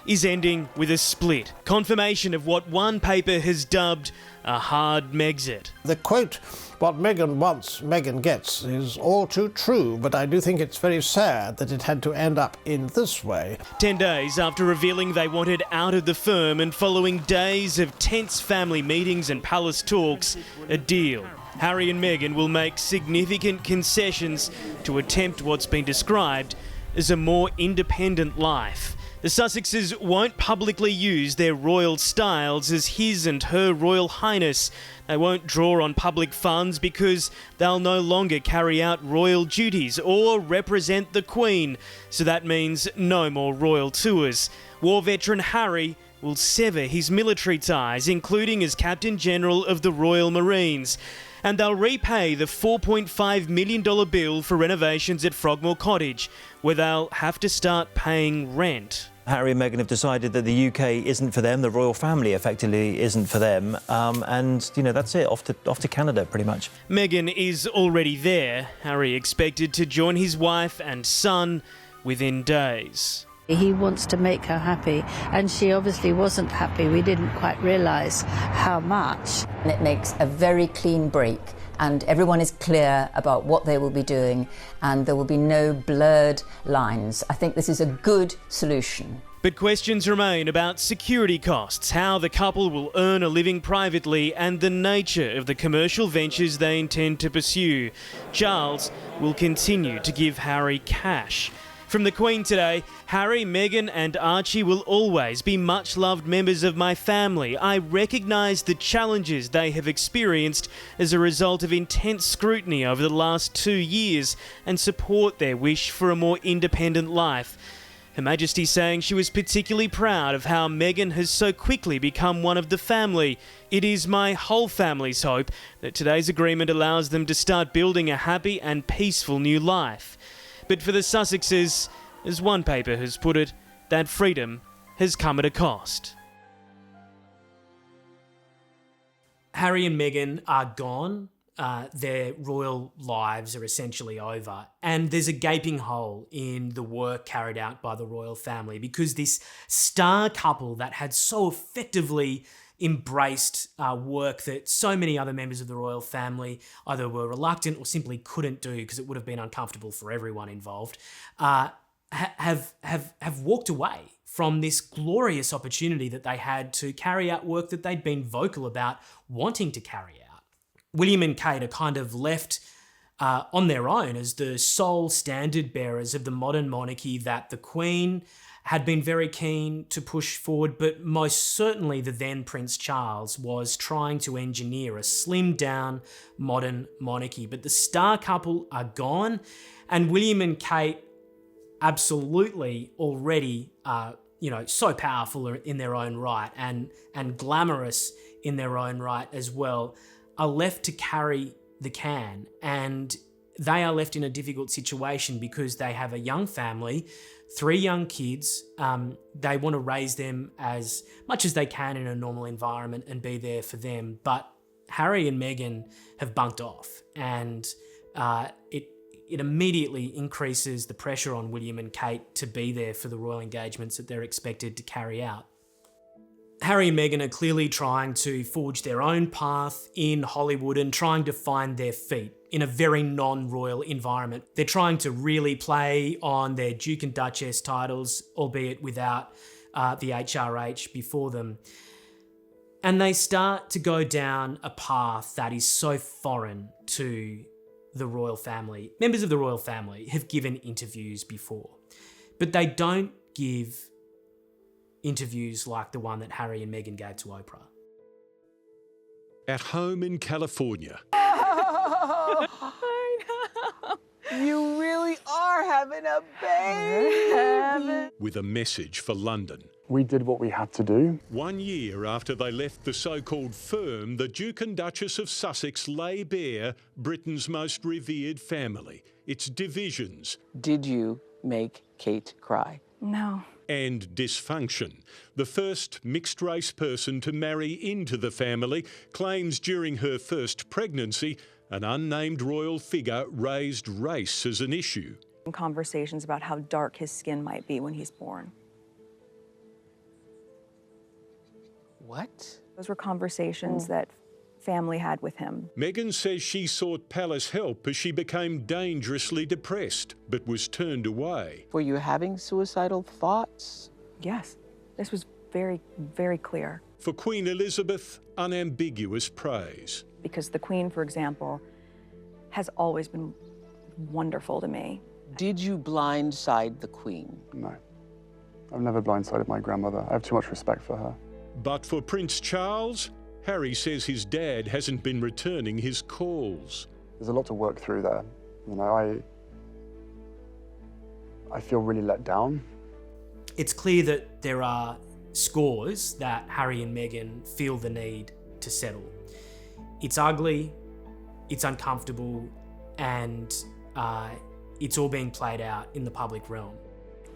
S6: is ending with a split. Confirmation of what one paper has dubbed a hard Megxit.
S16: The quote, "What Meghan wants, Meghan gets," is all too true, but I do think it's very sad that it had to end up in this way.
S6: 10 days after revealing they wanted out of the firm and following days of tense family meetings and palace talks, a deal. Harry and Meghan will make significant concessions to attempt what's been described as a more independent life. The Sussexes won't publicly use their royal styles as His and Her Royal Highness. They won't draw on public funds because they'll no longer carry out royal duties or represent the Queen, so that means no more royal tours. War veteran Harry will sever his military ties, including as Captain General of the Royal Marines. And they'll repay the $4.5 million bill for renovations at Frogmore Cottage, where they'll have to start paying rent.
S20: Harry and Meghan have decided that the UK isn't for them, the royal family effectively isn't for them, and, you know, that's it, off to Canada, pretty much.
S6: Meghan is already there. Harry expected to join his wife and son within days.
S17: He wants to make her happy, and she obviously wasn't happy. We didn't quite realise how much.
S21: It makes a very clean break, and everyone is clear about what they will be doing, and there will be no blurred lines. I think this is a good solution.
S6: But questions remain about security costs, how the couple will earn a living privately, and the nature of the commercial ventures they intend to pursue. Charles will continue to give Harry cash. From the Queen today, Harry, Meghan and Archie will always be much-loved members of my family. I recognise the challenges they have experienced as a result of intense scrutiny over the last 2 years and support their wish for a more independent life. Her Majesty saying she was particularly proud of how Meghan has so quickly become one of the family. It is my whole family's hope that today's agreement allows them to start building a happy and peaceful new life. But for the Sussexes, as one paper has put it, that freedom has come at a cost. Harry and Meghan are gone. Their royal lives are essentially over. And there's a gaping hole in the work carried out by the royal family because this star couple that had so effectively embraced work that so many other members of the royal family either were reluctant or simply couldn't do because it would have been uncomfortable for everyone involved, have walked away from this glorious opportunity that they had to carry out work that they'd been vocal about wanting to carry out. William and Kate are kind of left on their own as the sole standard bearers of the modern monarchy that the Queen had been very keen to push forward, but most certainly the then Prince Charles was trying to engineer a slimmed-down modern monarchy. But the star couple are gone, and William and Kate, absolutely already so powerful in their own right and glamorous in their own right as well, are left to carry the can. And they are left in a difficult situation because they have a young family, 3 young kids. They want to raise them as much as they can in a normal environment and be there for them. But Harry and Meghan have bunked off, and it immediately increases the pressure on William and Kate to be there for the royal engagements that they're expected to carry out. Harry and Meghan are clearly trying to forge their own path in Hollywood and trying to find their feet in a very non-royal environment. They're trying to really play on their Duke and Duchess titles, albeit without the HRH before them. And they start to go down a path that is so foreign to the royal family. Members of the royal family have given interviews before, but they don't give interviews like the one that Harry and Meghan gave to Oprah.
S3: At home in California.
S9: I know. You really are having a baby.
S3: With a message for London.
S18: We did what we had to do.
S3: 1 year after they left the so-called firm, the Duke and Duchess of Sussex lay bare Britain's most revered family, its divisions.
S9: Did you make Kate cry?
S13: No.
S3: And dysfunction. The first mixed-race person to marry into the family claims during her first pregnancy, an unnamed royal figure raised race as an issue.
S13: Conversations about how dark his skin might be when he's born.
S9: What?
S13: Those were conversations that family had with him.
S3: Meghan says she sought palace help as she became dangerously depressed, but was turned away.
S9: Were you having suicidal thoughts?
S13: Yes. This was very, very clear.
S3: For Queen Elizabeth, unambiguous praise.
S13: Because the Queen, for example, has always been wonderful to me.
S9: Did you blindside the Queen?
S18: No. I've never blindsided my grandmother. I have too much respect for her.
S3: But for Prince Charles, Harry says his dad hasn't been returning his calls.
S18: There's a lot to work through there. You know, I feel really let down.
S6: It's clear that there are scores that Harry and Meghan feel the need to settle. It's ugly, it's uncomfortable, and it's all being played out in the public realm.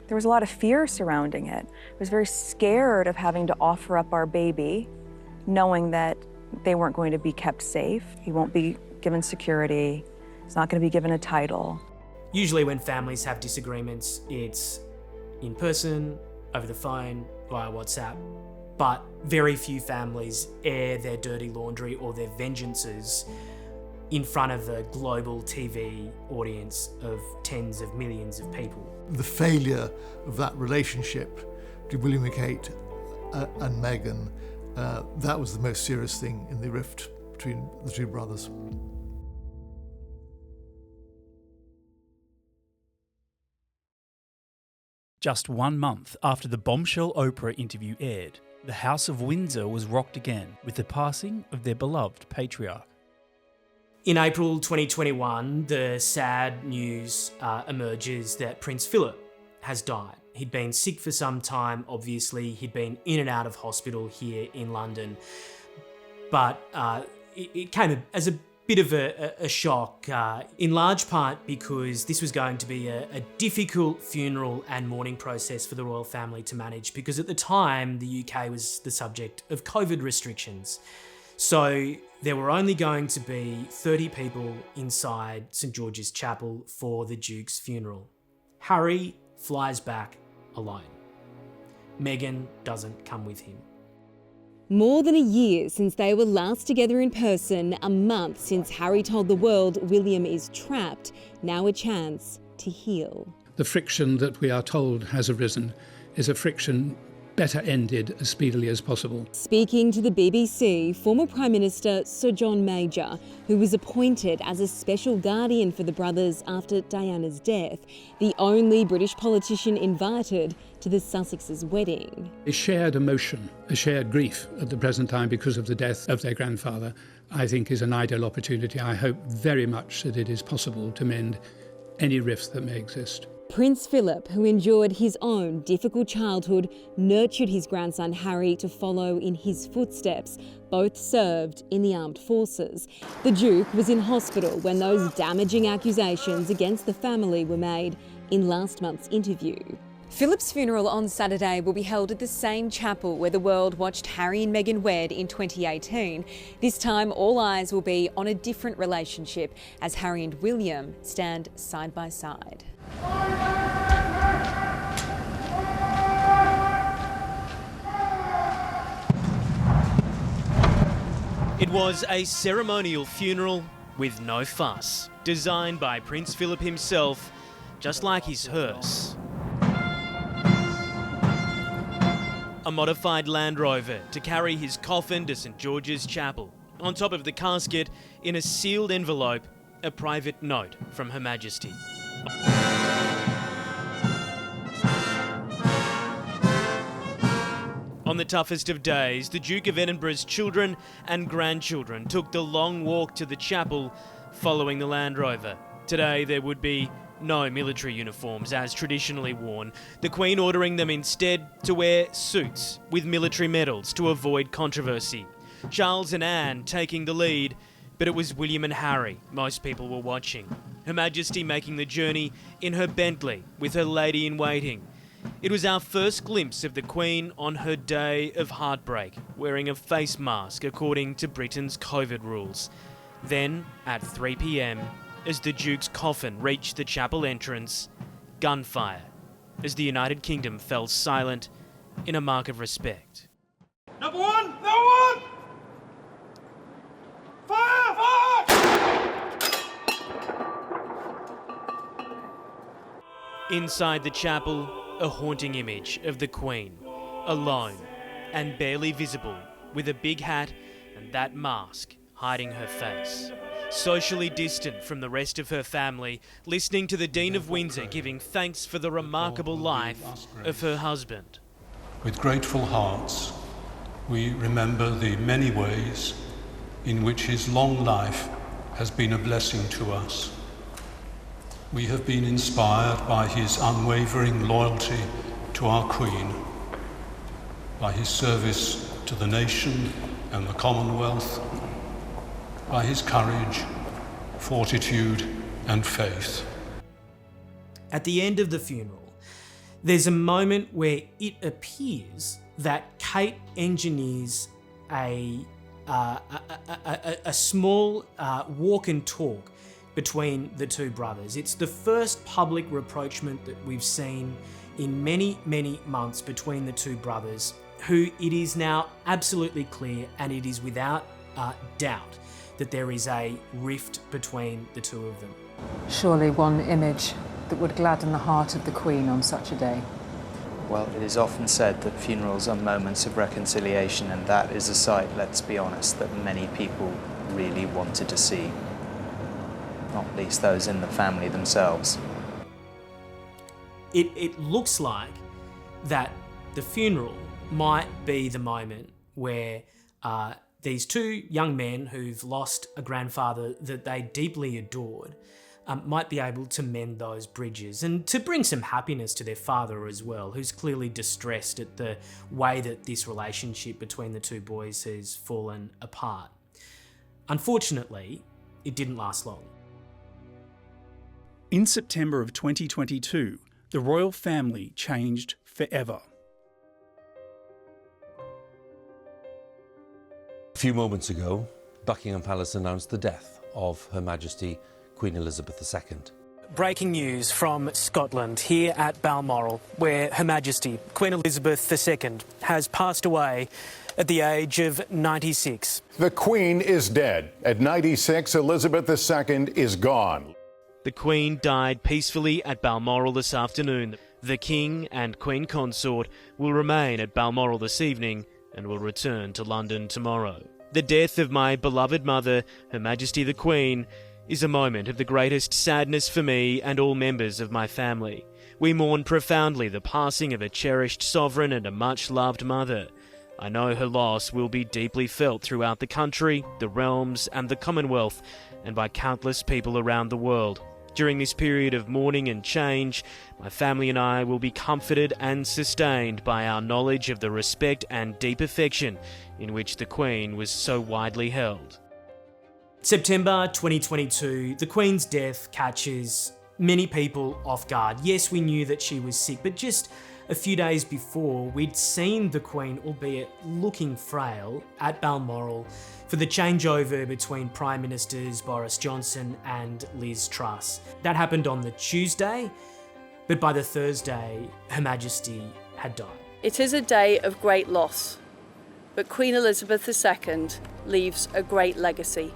S13: There was a lot of fear surrounding it. I was very scared of having to offer up our baby, knowing that they weren't going to be kept safe. He won't be given security. He's not going to be given a title.
S6: Usually when families have disagreements, it's in person, over the phone, via WhatsApp. But very few families air their dirty laundry or their vengeances in front of a global TV audience of tens of millions of people.
S12: The failure of that relationship between William and Kate and Meghan, that was the most serious thing in the rift between the two brothers.
S5: Just 1 month after the bombshell Oprah interview aired, the House of Windsor was rocked again with the passing of their beloved patriarch.
S6: In April 2021, the sad news emerges that Prince Philip has died. He'd been sick for some time, obviously. He'd been in and out of hospital here in London. But it came as a bit of a shock, in large part because this was going to be a difficult funeral and mourning process for the royal family to manage, because at the time, the UK was the subject of COVID restrictions. So there were only going to be 30 people inside St George's Chapel for the Duke's funeral. Harry flies back alone. Meghan doesn't come with him.
S1: More than a year since they were last together in person, a month since Harry told the world William is trapped, now a chance to heal.
S7: The friction that we are told has arisen is a friction
S2: better ended as speedily as possible.
S1: Speaking to the BBC, former Prime Minister Sir John Major, who was appointed as a special guardian for the brothers after Diana's death, the only British politician invited to the Sussexes' wedding.
S2: A shared emotion, a shared grief at the present time because of the death of their grandfather, I think is an ideal opportunity. I hope very much that it is possible to mend any rifts that may exist.
S1: Prince Philip, who endured his own difficult childhood, nurtured his grandson Harry to follow in his footsteps. Both served in the armed forces. The Duke was in hospital when those damaging accusations against the family were made in last month's interview. Philip's funeral on Saturday will be held at the same chapel where the world watched Harry and Meghan wed in 2018. This time, all eyes will be on a different relationship as Harry and William stand side by side.
S10: It was a ceremonial funeral with no fuss, designed by Prince Philip himself, just like his hearse. A modified Land Rover to carry his coffin to St George's Chapel. On top of the casket, in a sealed envelope, a private note from Her Majesty. On the toughest of days, the Duke of Edinburgh's children and grandchildren took the long walk to the chapel following the Land Rover. Today there would be no military uniforms as traditionally worn, the Queen ordering them instead to wear suits with military medals to avoid controversy. Charles and Anne taking the lead, but it was William and Harry most people were watching. Her Majesty making the journey in her Bentley with her lady-in-waiting. It was our first glimpse of the Queen on her day of heartbreak, wearing a face mask according to Britain's COVID rules. Then, at 3 p.m, as the Duke's coffin reached the chapel entrance, gunfire, as the United Kingdom fell silent in a mark of respect.
S7: Number one! Number one! Fire! Fire!
S10: Inside the chapel, a haunting image of the Queen, alone and barely visible, with a big hat and that mask hiding her face. Socially distant from the rest of her family, listening to the Dean of Windsor giving thanks for the remarkable life of her husband.
S11: With grateful hearts, we remember the many ways in which his long life has been a blessing to us. We have been inspired by his unwavering loyalty to our Queen, by his service to the nation and the Commonwealth, by his courage, fortitude and faith.
S6: At the end of the funeral, there's a moment where it appears that Kate engineers a small walk and talk between the two brothers. It's the first public rapprochement that we've seen in many, many months between the two brothers, who it is now absolutely clear, and it is without doubt, that there is a rift between the two of them.
S22: Surely one image that would gladden the heart of the Queen on such a day.
S23: Well, it is often said that funerals are moments of reconciliation, and that is a sight, let's be honest, that many people really wanted to see. Not least those in the family themselves.
S6: It looks like that the funeral might be the moment where these two young men who've lost a grandfather that they deeply adored might be able to mend those bridges and to bring some happiness to their father as well, who's clearly distressed at the way that this relationship between the two boys has fallen apart. Unfortunately, it didn't last long.
S5: In September of 2022, the royal family changed forever.
S24: A few moments ago, Buckingham Palace announced the death of Her Majesty Queen Elizabeth II.
S6: Breaking news from Scotland, here at Balmoral, where Her Majesty Queen Elizabeth II has passed away at the age of 96.
S19: The Queen is dead. At 96, Elizabeth II is gone.
S6: The Queen died peacefully at Balmoral this afternoon. The King and Queen Consort will remain at Balmoral this evening and will return to London tomorrow. The death of my beloved mother, Her Majesty the Queen, is a moment of the greatest sadness for me and all members of my family. We mourn profoundly the passing of a cherished sovereign and a much-loved mother. I know her loss will be deeply felt throughout the country, the realms, and the Commonwealth, and by countless people around the world. During this period of mourning and change, my family and I will be comforted and sustained by our knowledge of the respect and deep affection in which the Queen was so widely held. September 2022, the Queen's death catches many people off guard. Yes, we knew that she was sick, but just a few days before, we'd seen the Queen, albeit looking frail, at Balmoral for the changeover between Prime Ministers Boris Johnson and Liz Truss. That happened on the Tuesday, but by the Thursday, Her Majesty had died.
S4: It is a day of great loss, but Queen Elizabeth II leaves a great legacy.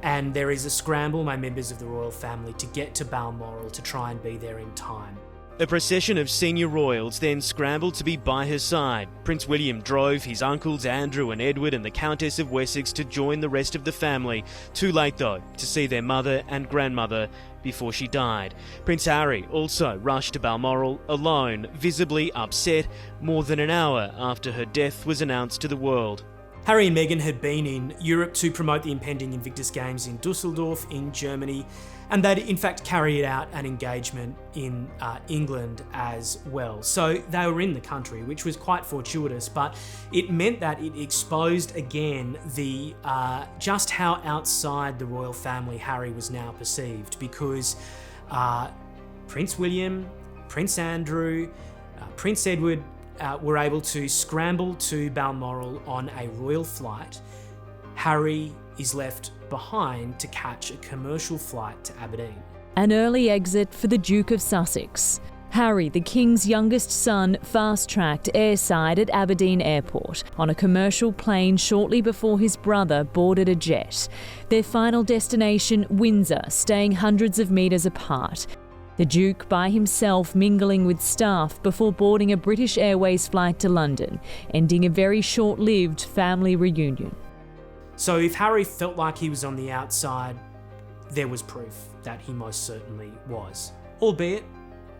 S6: And there is a scramble, my members of the royal family, to get to Balmoral to try and be there in time. A procession of senior royals then scrambled to be by her side. Prince William drove his uncles Andrew and Edward and the Countess of Wessex to join the rest of the family. Too late, though, to see their mother and grandmother before she died. Prince Harry also rushed to Balmoral alone, visibly upset, more than an hour after her death was announced to the world. Harry and Meghan had been in Europe to promote the impending Invictus Games in Dusseldorf in Germany, and they'd in fact carried out an engagement in England as well. So they were in the country, which was quite fortuitous, but it meant that it exposed again the just how outside the royal family Harry was now perceived, because Prince William, Prince Andrew, Prince Edward were able to scramble to Balmoral on a royal flight. Harry is left behind to catch a commercial flight to Aberdeen.
S8: An early exit for the Duke of Sussex. Harry, the King's youngest son, fast-tracked airside at Aberdeen Airport on a commercial plane shortly before his brother boarded a jet. Their final destination, Windsor, staying hundreds of metres apart. The Duke by himself mingling with staff before boarding a British Airways flight to London, ending a very short-lived family reunion.
S6: So if Harry felt like he was on the outside, there was proof that he most certainly was, albeit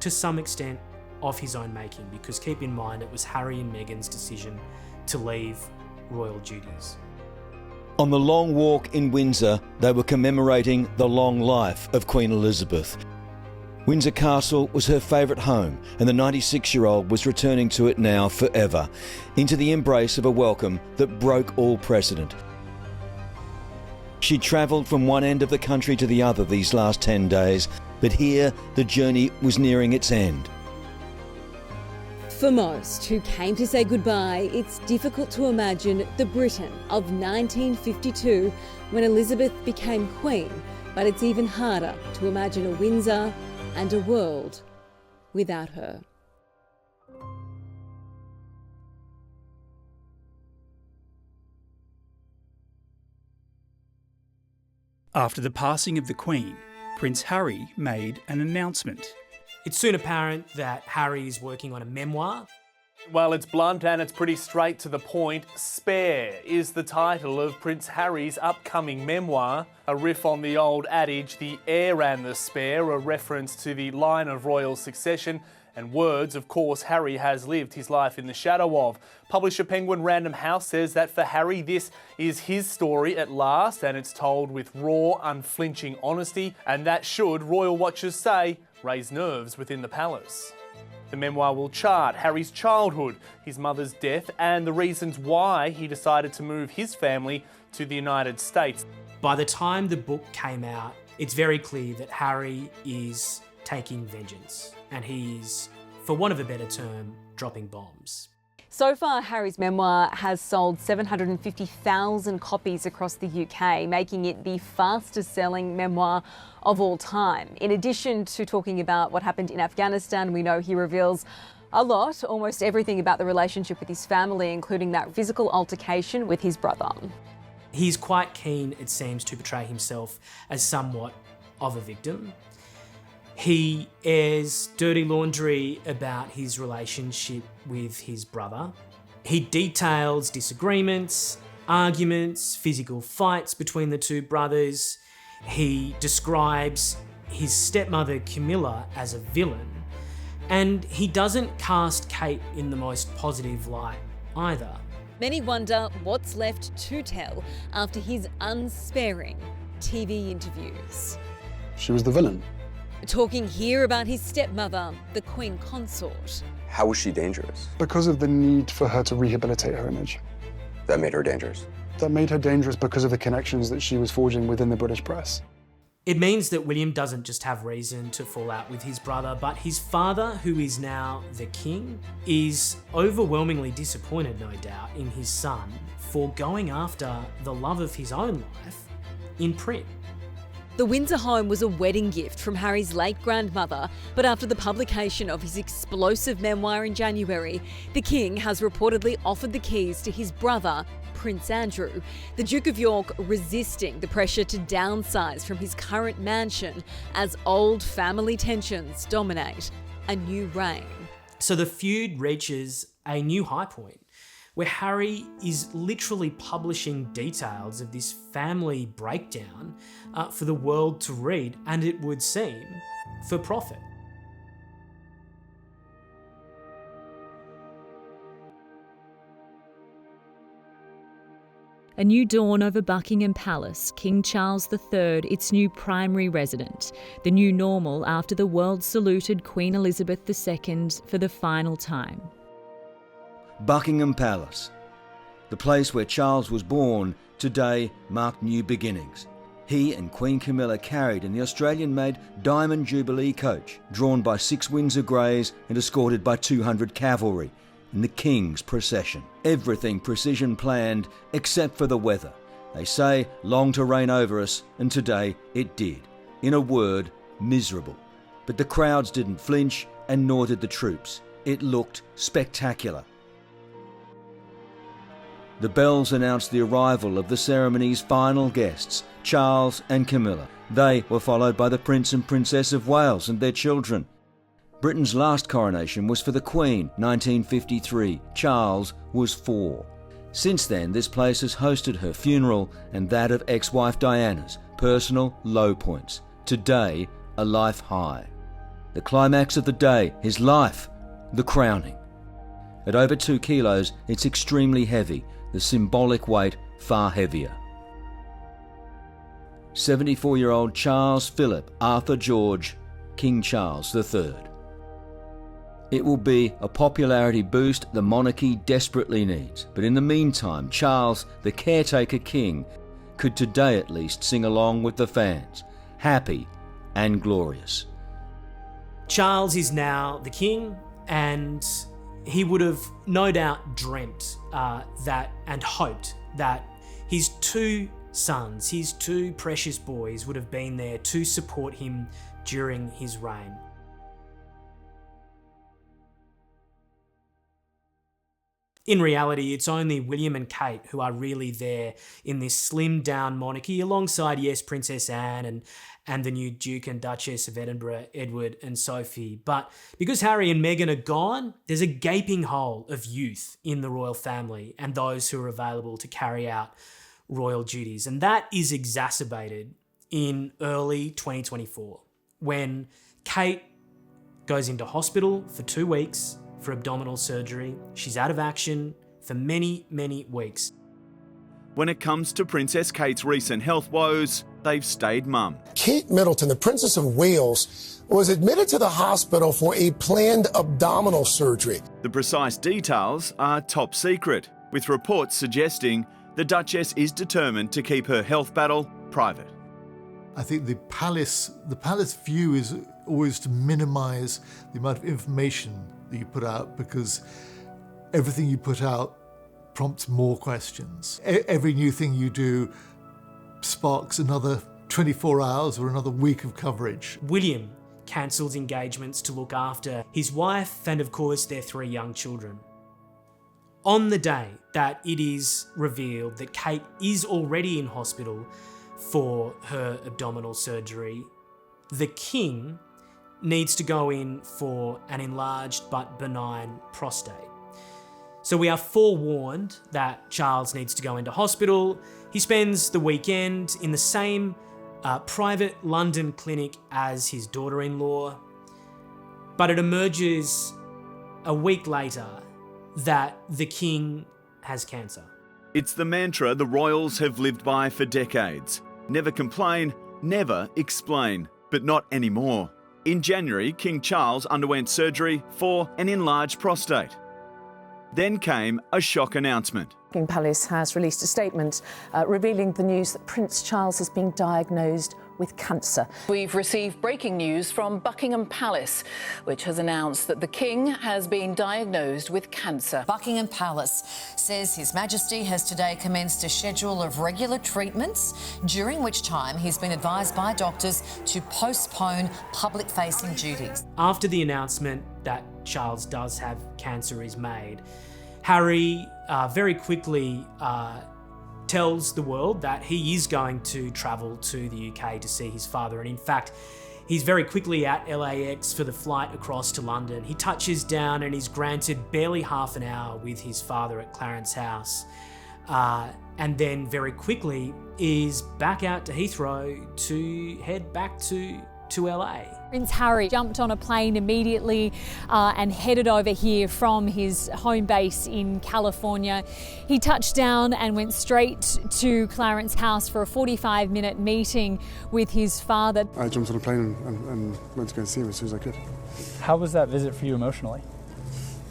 S6: to some extent of his own making, because keep in mind it was Harry and Meghan's decision to leave royal duties.
S14: On the long walk in Windsor, they were commemorating the long life of Queen Elizabeth. Windsor Castle was her favourite home, and the 96-year-old was returning to it now forever, into the embrace of a welcome that broke all precedent. She travelled from one end of the country to the other these last 10 days, but here the journey was nearing its end.
S1: For most who came to say goodbye, it's difficult to imagine the Britain of 1952 when Elizabeth became Queen, but it's even harder to imagine a Windsor and a world without her.
S5: After the passing of the Queen, Prince Harry made an announcement.
S6: It's soon apparent that Harry is working on a memoir.
S15: Well, it's blunt and it's pretty straight to the point. Spare is the title of Prince Harry's upcoming memoir, a riff on the old adage, the heir and the spare, a reference to the line of royal succession, and words, of course, Harry has lived his life in the shadow of. Publisher Penguin Random House says that for Harry, this is his story at last, and it's told with raw, unflinching honesty, and that should, royal watchers say, raise nerves within the palace. The memoir will chart Harry's childhood, his mother's death, and the reasons why he decided to move his family to the United States.
S6: By the time the book came out, it's very clear that Harry is taking vengeance, and he's, for want of a better term, dropping bombs.
S1: So far, Harry's memoir has sold 750,000 copies across the UK, making it the fastest-selling memoir of all time. In addition to talking about what happened in Afghanistan, we know he reveals a lot, almost everything about the relationship with his family, including that physical altercation with his brother.
S6: He's quite keen, it seems, to portray himself as somewhat of a victim. He airs dirty laundry about his relationship with his brother. He details disagreements, arguments, physical fights between the two brothers. He describes his stepmother Camilla as a villain. And he doesn't cast Kate in the most positive light either.
S1: Many wonder what's left to tell after his unsparing TV interviews.
S18: She was the villain.
S1: Talking here about his stepmother, the Queen Consort.
S16: How was she dangerous?
S18: Because of the need for her to rehabilitate her image.
S16: That made her dangerous?
S18: That made her dangerous because of the connections that she was forging within the British press.
S6: It means that William doesn't just have reason to fall out with his brother, but his father, who is now the king, is overwhelmingly disappointed, no doubt, in his son for going after the love of his own life in print.
S1: The Windsor home was a wedding gift from Harry's late grandmother, but after the publication of his explosive memoir in January, the king has reportedly offered the keys to his brother, Prince Andrew, the Duke of York resisting the pressure to downsize from his current mansion as old family tensions dominate a new reign.
S6: So the feud reaches a new high point, where Harry is literally publishing details of this family breakdown for the world to read, and it would seem for profit.
S8: A new dawn over Buckingham Palace, King Charles III, its new primary resident, the new normal after the world saluted Queen Elizabeth II for the final time.
S14: Buckingham Palace, the place where Charles was born, today marked new beginnings. He and Queen Camilla carried in the Australian-made Diamond Jubilee coach, drawn by 6 Windsor Greys and escorted by 200 cavalry, in the King's procession. Everything precision planned except for the weather. They say long to reign over us, and today it did. In a word, miserable. But the crowds didn't flinch, and nor did the troops. It looked spectacular. The bells announced the arrival of the ceremony's final guests, Charles and Camilla. They were followed by the Prince and Princess of Wales and their children. Britain's last coronation was for the Queen, 1953. Charles was 4. Since then, this place has hosted her funeral and that of ex-wife Diana's, personal low points. Today, a life high. The climax of the day, his life, the crowning. At over 2 kilos, it's extremely heavy, the symbolic weight far heavier. 74-year-old Charles Philip Arthur George, King Charles III. It will be a popularity boost the monarchy desperately needs. But in the meantime, Charles, the caretaker king, could today at least sing along with the fans. Happy and glorious.
S6: Charles is now the king, and he would have no doubt dreamt that and hoped that his 2 sons, his 2 precious boys, would have been there to support him during his reign. In reality, it's only William and Kate who are really there in this slimmed-down monarchy, alongside, yes, Princess Anne and the new Duke and Duchess of Edinburgh, Edward and Sophie. But because Harry and Meghan are gone, there's a gaping hole of youth in the royal family and those who are available to carry out royal duties. And that is exacerbated in early 2024, when Kate goes into hospital for 2 weeks for abdominal surgery. She's out of action for many, many weeks.
S17: When it comes to Princess Kate's recent health woes, they've stayed mum.
S20: Kate Middleton, the Princess of Wales, was admitted to the hospital for a planned abdominal surgery.
S17: The precise details are top secret, with reports suggesting the Duchess is determined to keep her health battle private.
S12: I think the palace view is always to minimise the amount of information that you put out, because everything you put out prompts more questions. Every new thing you do sparks another 24 hours or another week of coverage.
S6: William cancels engagements to look after his wife and, of course, their 3 young children. On the day that it is revealed that Kate is already in hospital for her abdominal surgery, the king needs to go in for an enlarged but benign prostate. So we are forewarned that Charles needs to go into hospital. He spends the weekend in the same private London clinic as his daughter-in-law. But it emerges a week later that the king has cancer.
S17: It's the mantra the royals have lived by for decades. Never complain, never explain. But not anymore. In January, King Charles underwent surgery for an enlarged prostate. Then came a shock announcement.
S3: Buckingham Palace has released a statement revealing the news that Prince Charles has been diagnosed with cancer.
S9: We've received breaking news from Buckingham Palace, which has announced that the King has been diagnosed with cancer.
S13: Buckingham Palace says His Majesty has today commenced a schedule of regular treatments, during which time he's been advised by doctors to postpone public-facing duties.
S6: After the announcement that Charles does have cancer is made, Harry very quickly tells the world that he is going to travel to the UK to see his father. And in fact, he's very quickly at LAX for the flight across to London. He touches down and is granted barely half an hour with his father at Clarence House. And then very quickly is back out to Heathrow to head back to LA.
S8: Prince Harry jumped on a plane immediately and headed over here from his home base in California. He touched down and went straight to Clarence House for a 45-minute meeting with his father.
S18: I jumped on a plane and went to go and see him as soon as I could.
S21: How was that visit for you emotionally?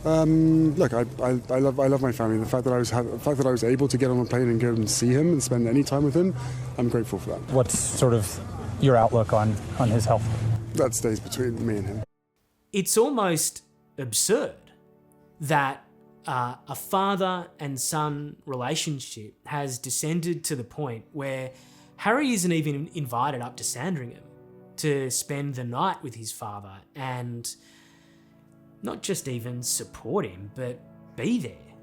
S18: Look, I love my family. The fact that I was able to get on a plane and go and see him and spend any time with him, I'm grateful for that.
S21: What's sort of your outlook on his health?
S18: That stays between me and him.
S6: It's almost absurd that a father and son relationship has descended to the point where Harry isn't even invited up to Sandringham to spend the night with his father and not just even support him, but be there.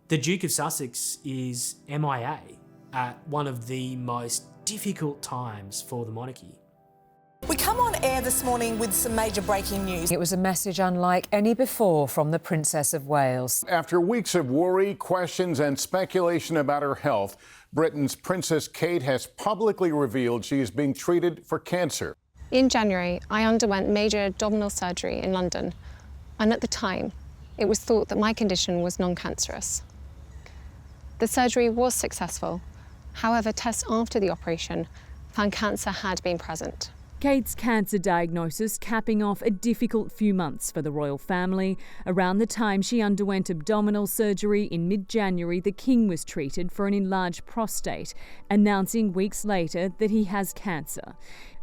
S6: The Duke of Sussex is MIA at one of the most difficult times for the monarchy.
S25: We come on air this morning with some major breaking news.
S3: It was a message unlike any before from the Princess of Wales.
S19: After weeks of worry, questions and speculation about her health, Britain's Princess Kate has publicly revealed she is being treated for cancer.
S26: In January, I underwent major abdominal surgery in London, and at the time, it was thought that my condition was non-cancerous. The surgery was successful. However, tests after the operation found cancer had been present.
S8: Kate's cancer diagnosis capping off a difficult few months for the royal family. Around the time she underwent abdominal surgery in mid-January, the King was treated for an enlarged prostate, announcing weeks later that he has cancer.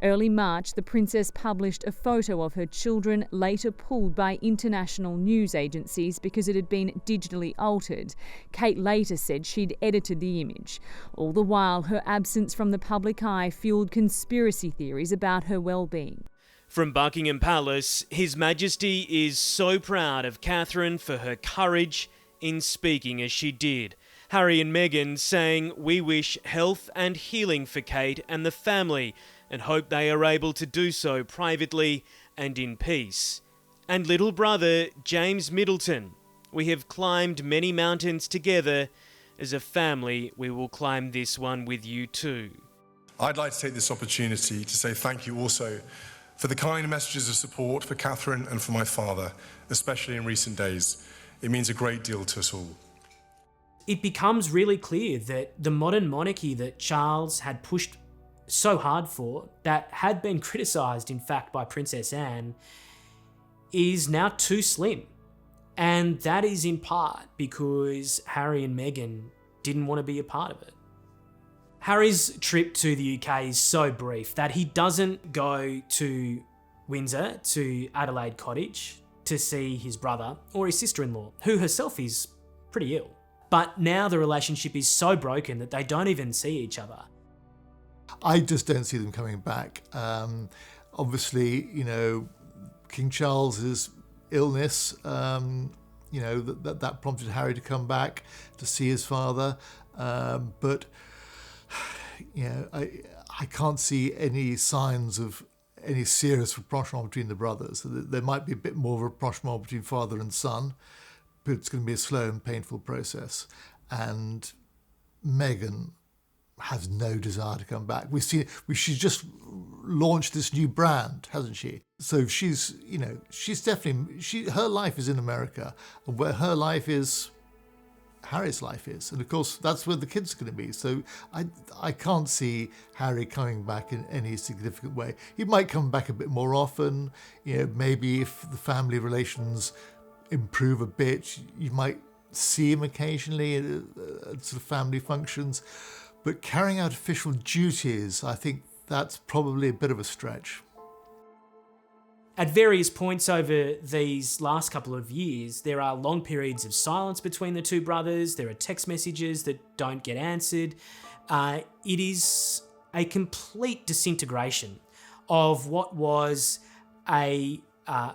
S8: Early March, the princess published a photo of her children, later pulled by international news agencies because it had been digitally altered. Kate later said she'd edited the image. All the while, her absence from the public eye fueled conspiracy theories about her well-being.
S10: From Buckingham Palace, His Majesty is so proud of Catherine for her courage in speaking as she did. Harry and Meghan saying, "We wish health and healing for Kate and the family and hope they are able to do so privately and in peace." And little brother James Middleton, "We have climbed many mountains together. As a family, we will climb this one with you too."
S27: I'd like to take this opportunity to say thank you also for the kind messages of support for Catherine and for my father, especially in recent days. It means a great deal to us all.
S6: It becomes really clear that the modern monarchy that Charles had pushed so hard for, that had been criticised in fact by Princess Anne, is now too slim. And that is in part because Harry and Meghan didn't want to be a part of it. Harry's trip to the UK is so brief that he doesn't go to Windsor, to Adelaide Cottage, to see his brother or his sister-in-law, who herself is pretty ill. But now the relationship is so broken that they don't even see each other.
S12: I just don't see them coming back. Obviously, King Charles's illness, that prompted Harry to come back to see his father. But I can't see any signs of any serious rapprochement between the brothers. There might be a bit more of a rapprochement between father and son, but it's going to be a slow and painful process. And Meghan has no desire to come back. She's just launched this new brand, hasn't she? So she's definitely, her life is in America, and where her life is, Harry's life is. And of course, that's where the kids are going to be. So I can't see Harry coming back in any significant way. He might come back a bit more often, maybe if the family relations improve a bit, you might see him occasionally at sort of family functions. But carrying out official duties, I think that's probably a bit of a stretch.
S6: At various points over these last couple of years, there are long periods of silence between the two brothers. There are text messages that don't get answered. It is a complete disintegration of what was a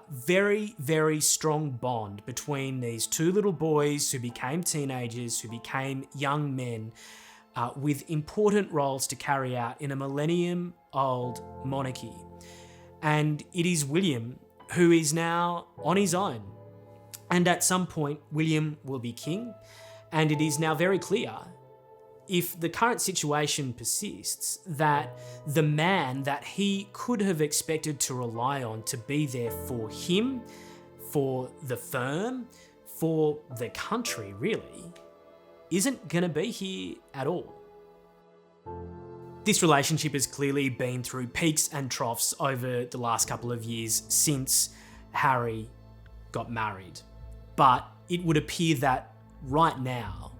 S6: very, very strong bond between these two little boys who became teenagers, who became young men, with important roles to carry out in a millennium-old monarchy. And it is William who is now on his own. And at some point, William will be king. And it is now very clear, if the current situation persists, that the man that he could have expected to rely on to be there for him, for the firm, for the country, really, isn't going to be here at all. This relationship has clearly been through peaks and troughs over the last couple of years since Harry got married. But it would appear that right now,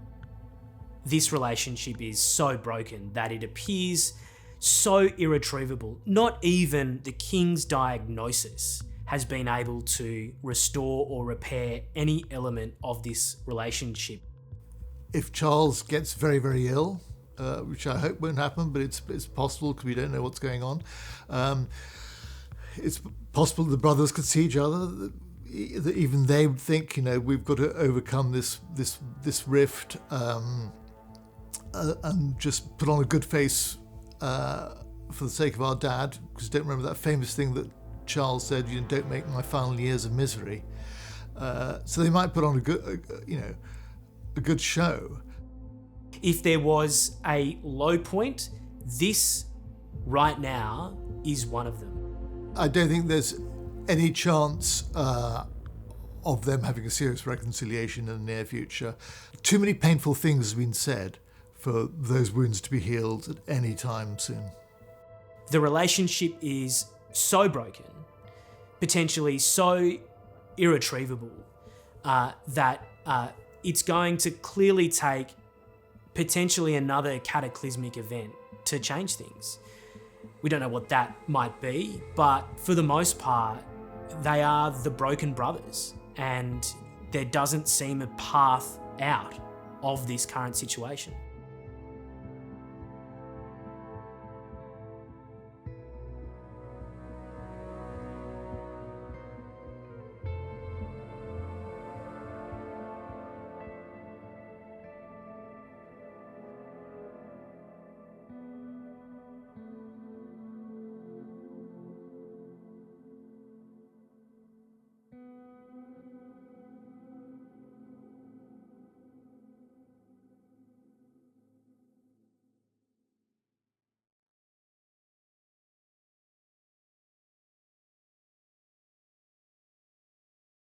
S6: this relationship is so broken that it appears so irretrievable. Not even the king's diagnosis has been able to restore or repair any element of this relationship.
S12: If Charles gets very, very ill, which I hope won't happen, but it's possible because we don't know what's going on. It's possible the brothers could see each other. That even they would think, we've got to overcome this rift and just put on a good face for the sake of our dad. Because don't remember that famous thing that Charles said, don't make my final years a misery. So they might put on a good show.
S6: If there was a low point, this right now is one of them.
S12: I don't think there's any chance of them having a serious reconciliation in the near future. Too many painful things have been said for those wounds to be healed at any time soon.
S6: The relationship is so broken, potentially so irretrievable, that it's going to clearly take potentially another cataclysmic event to change things. We don't know what that might be, but for the most part, they are the broken brothers, and there doesn't seem a path out of this current situation.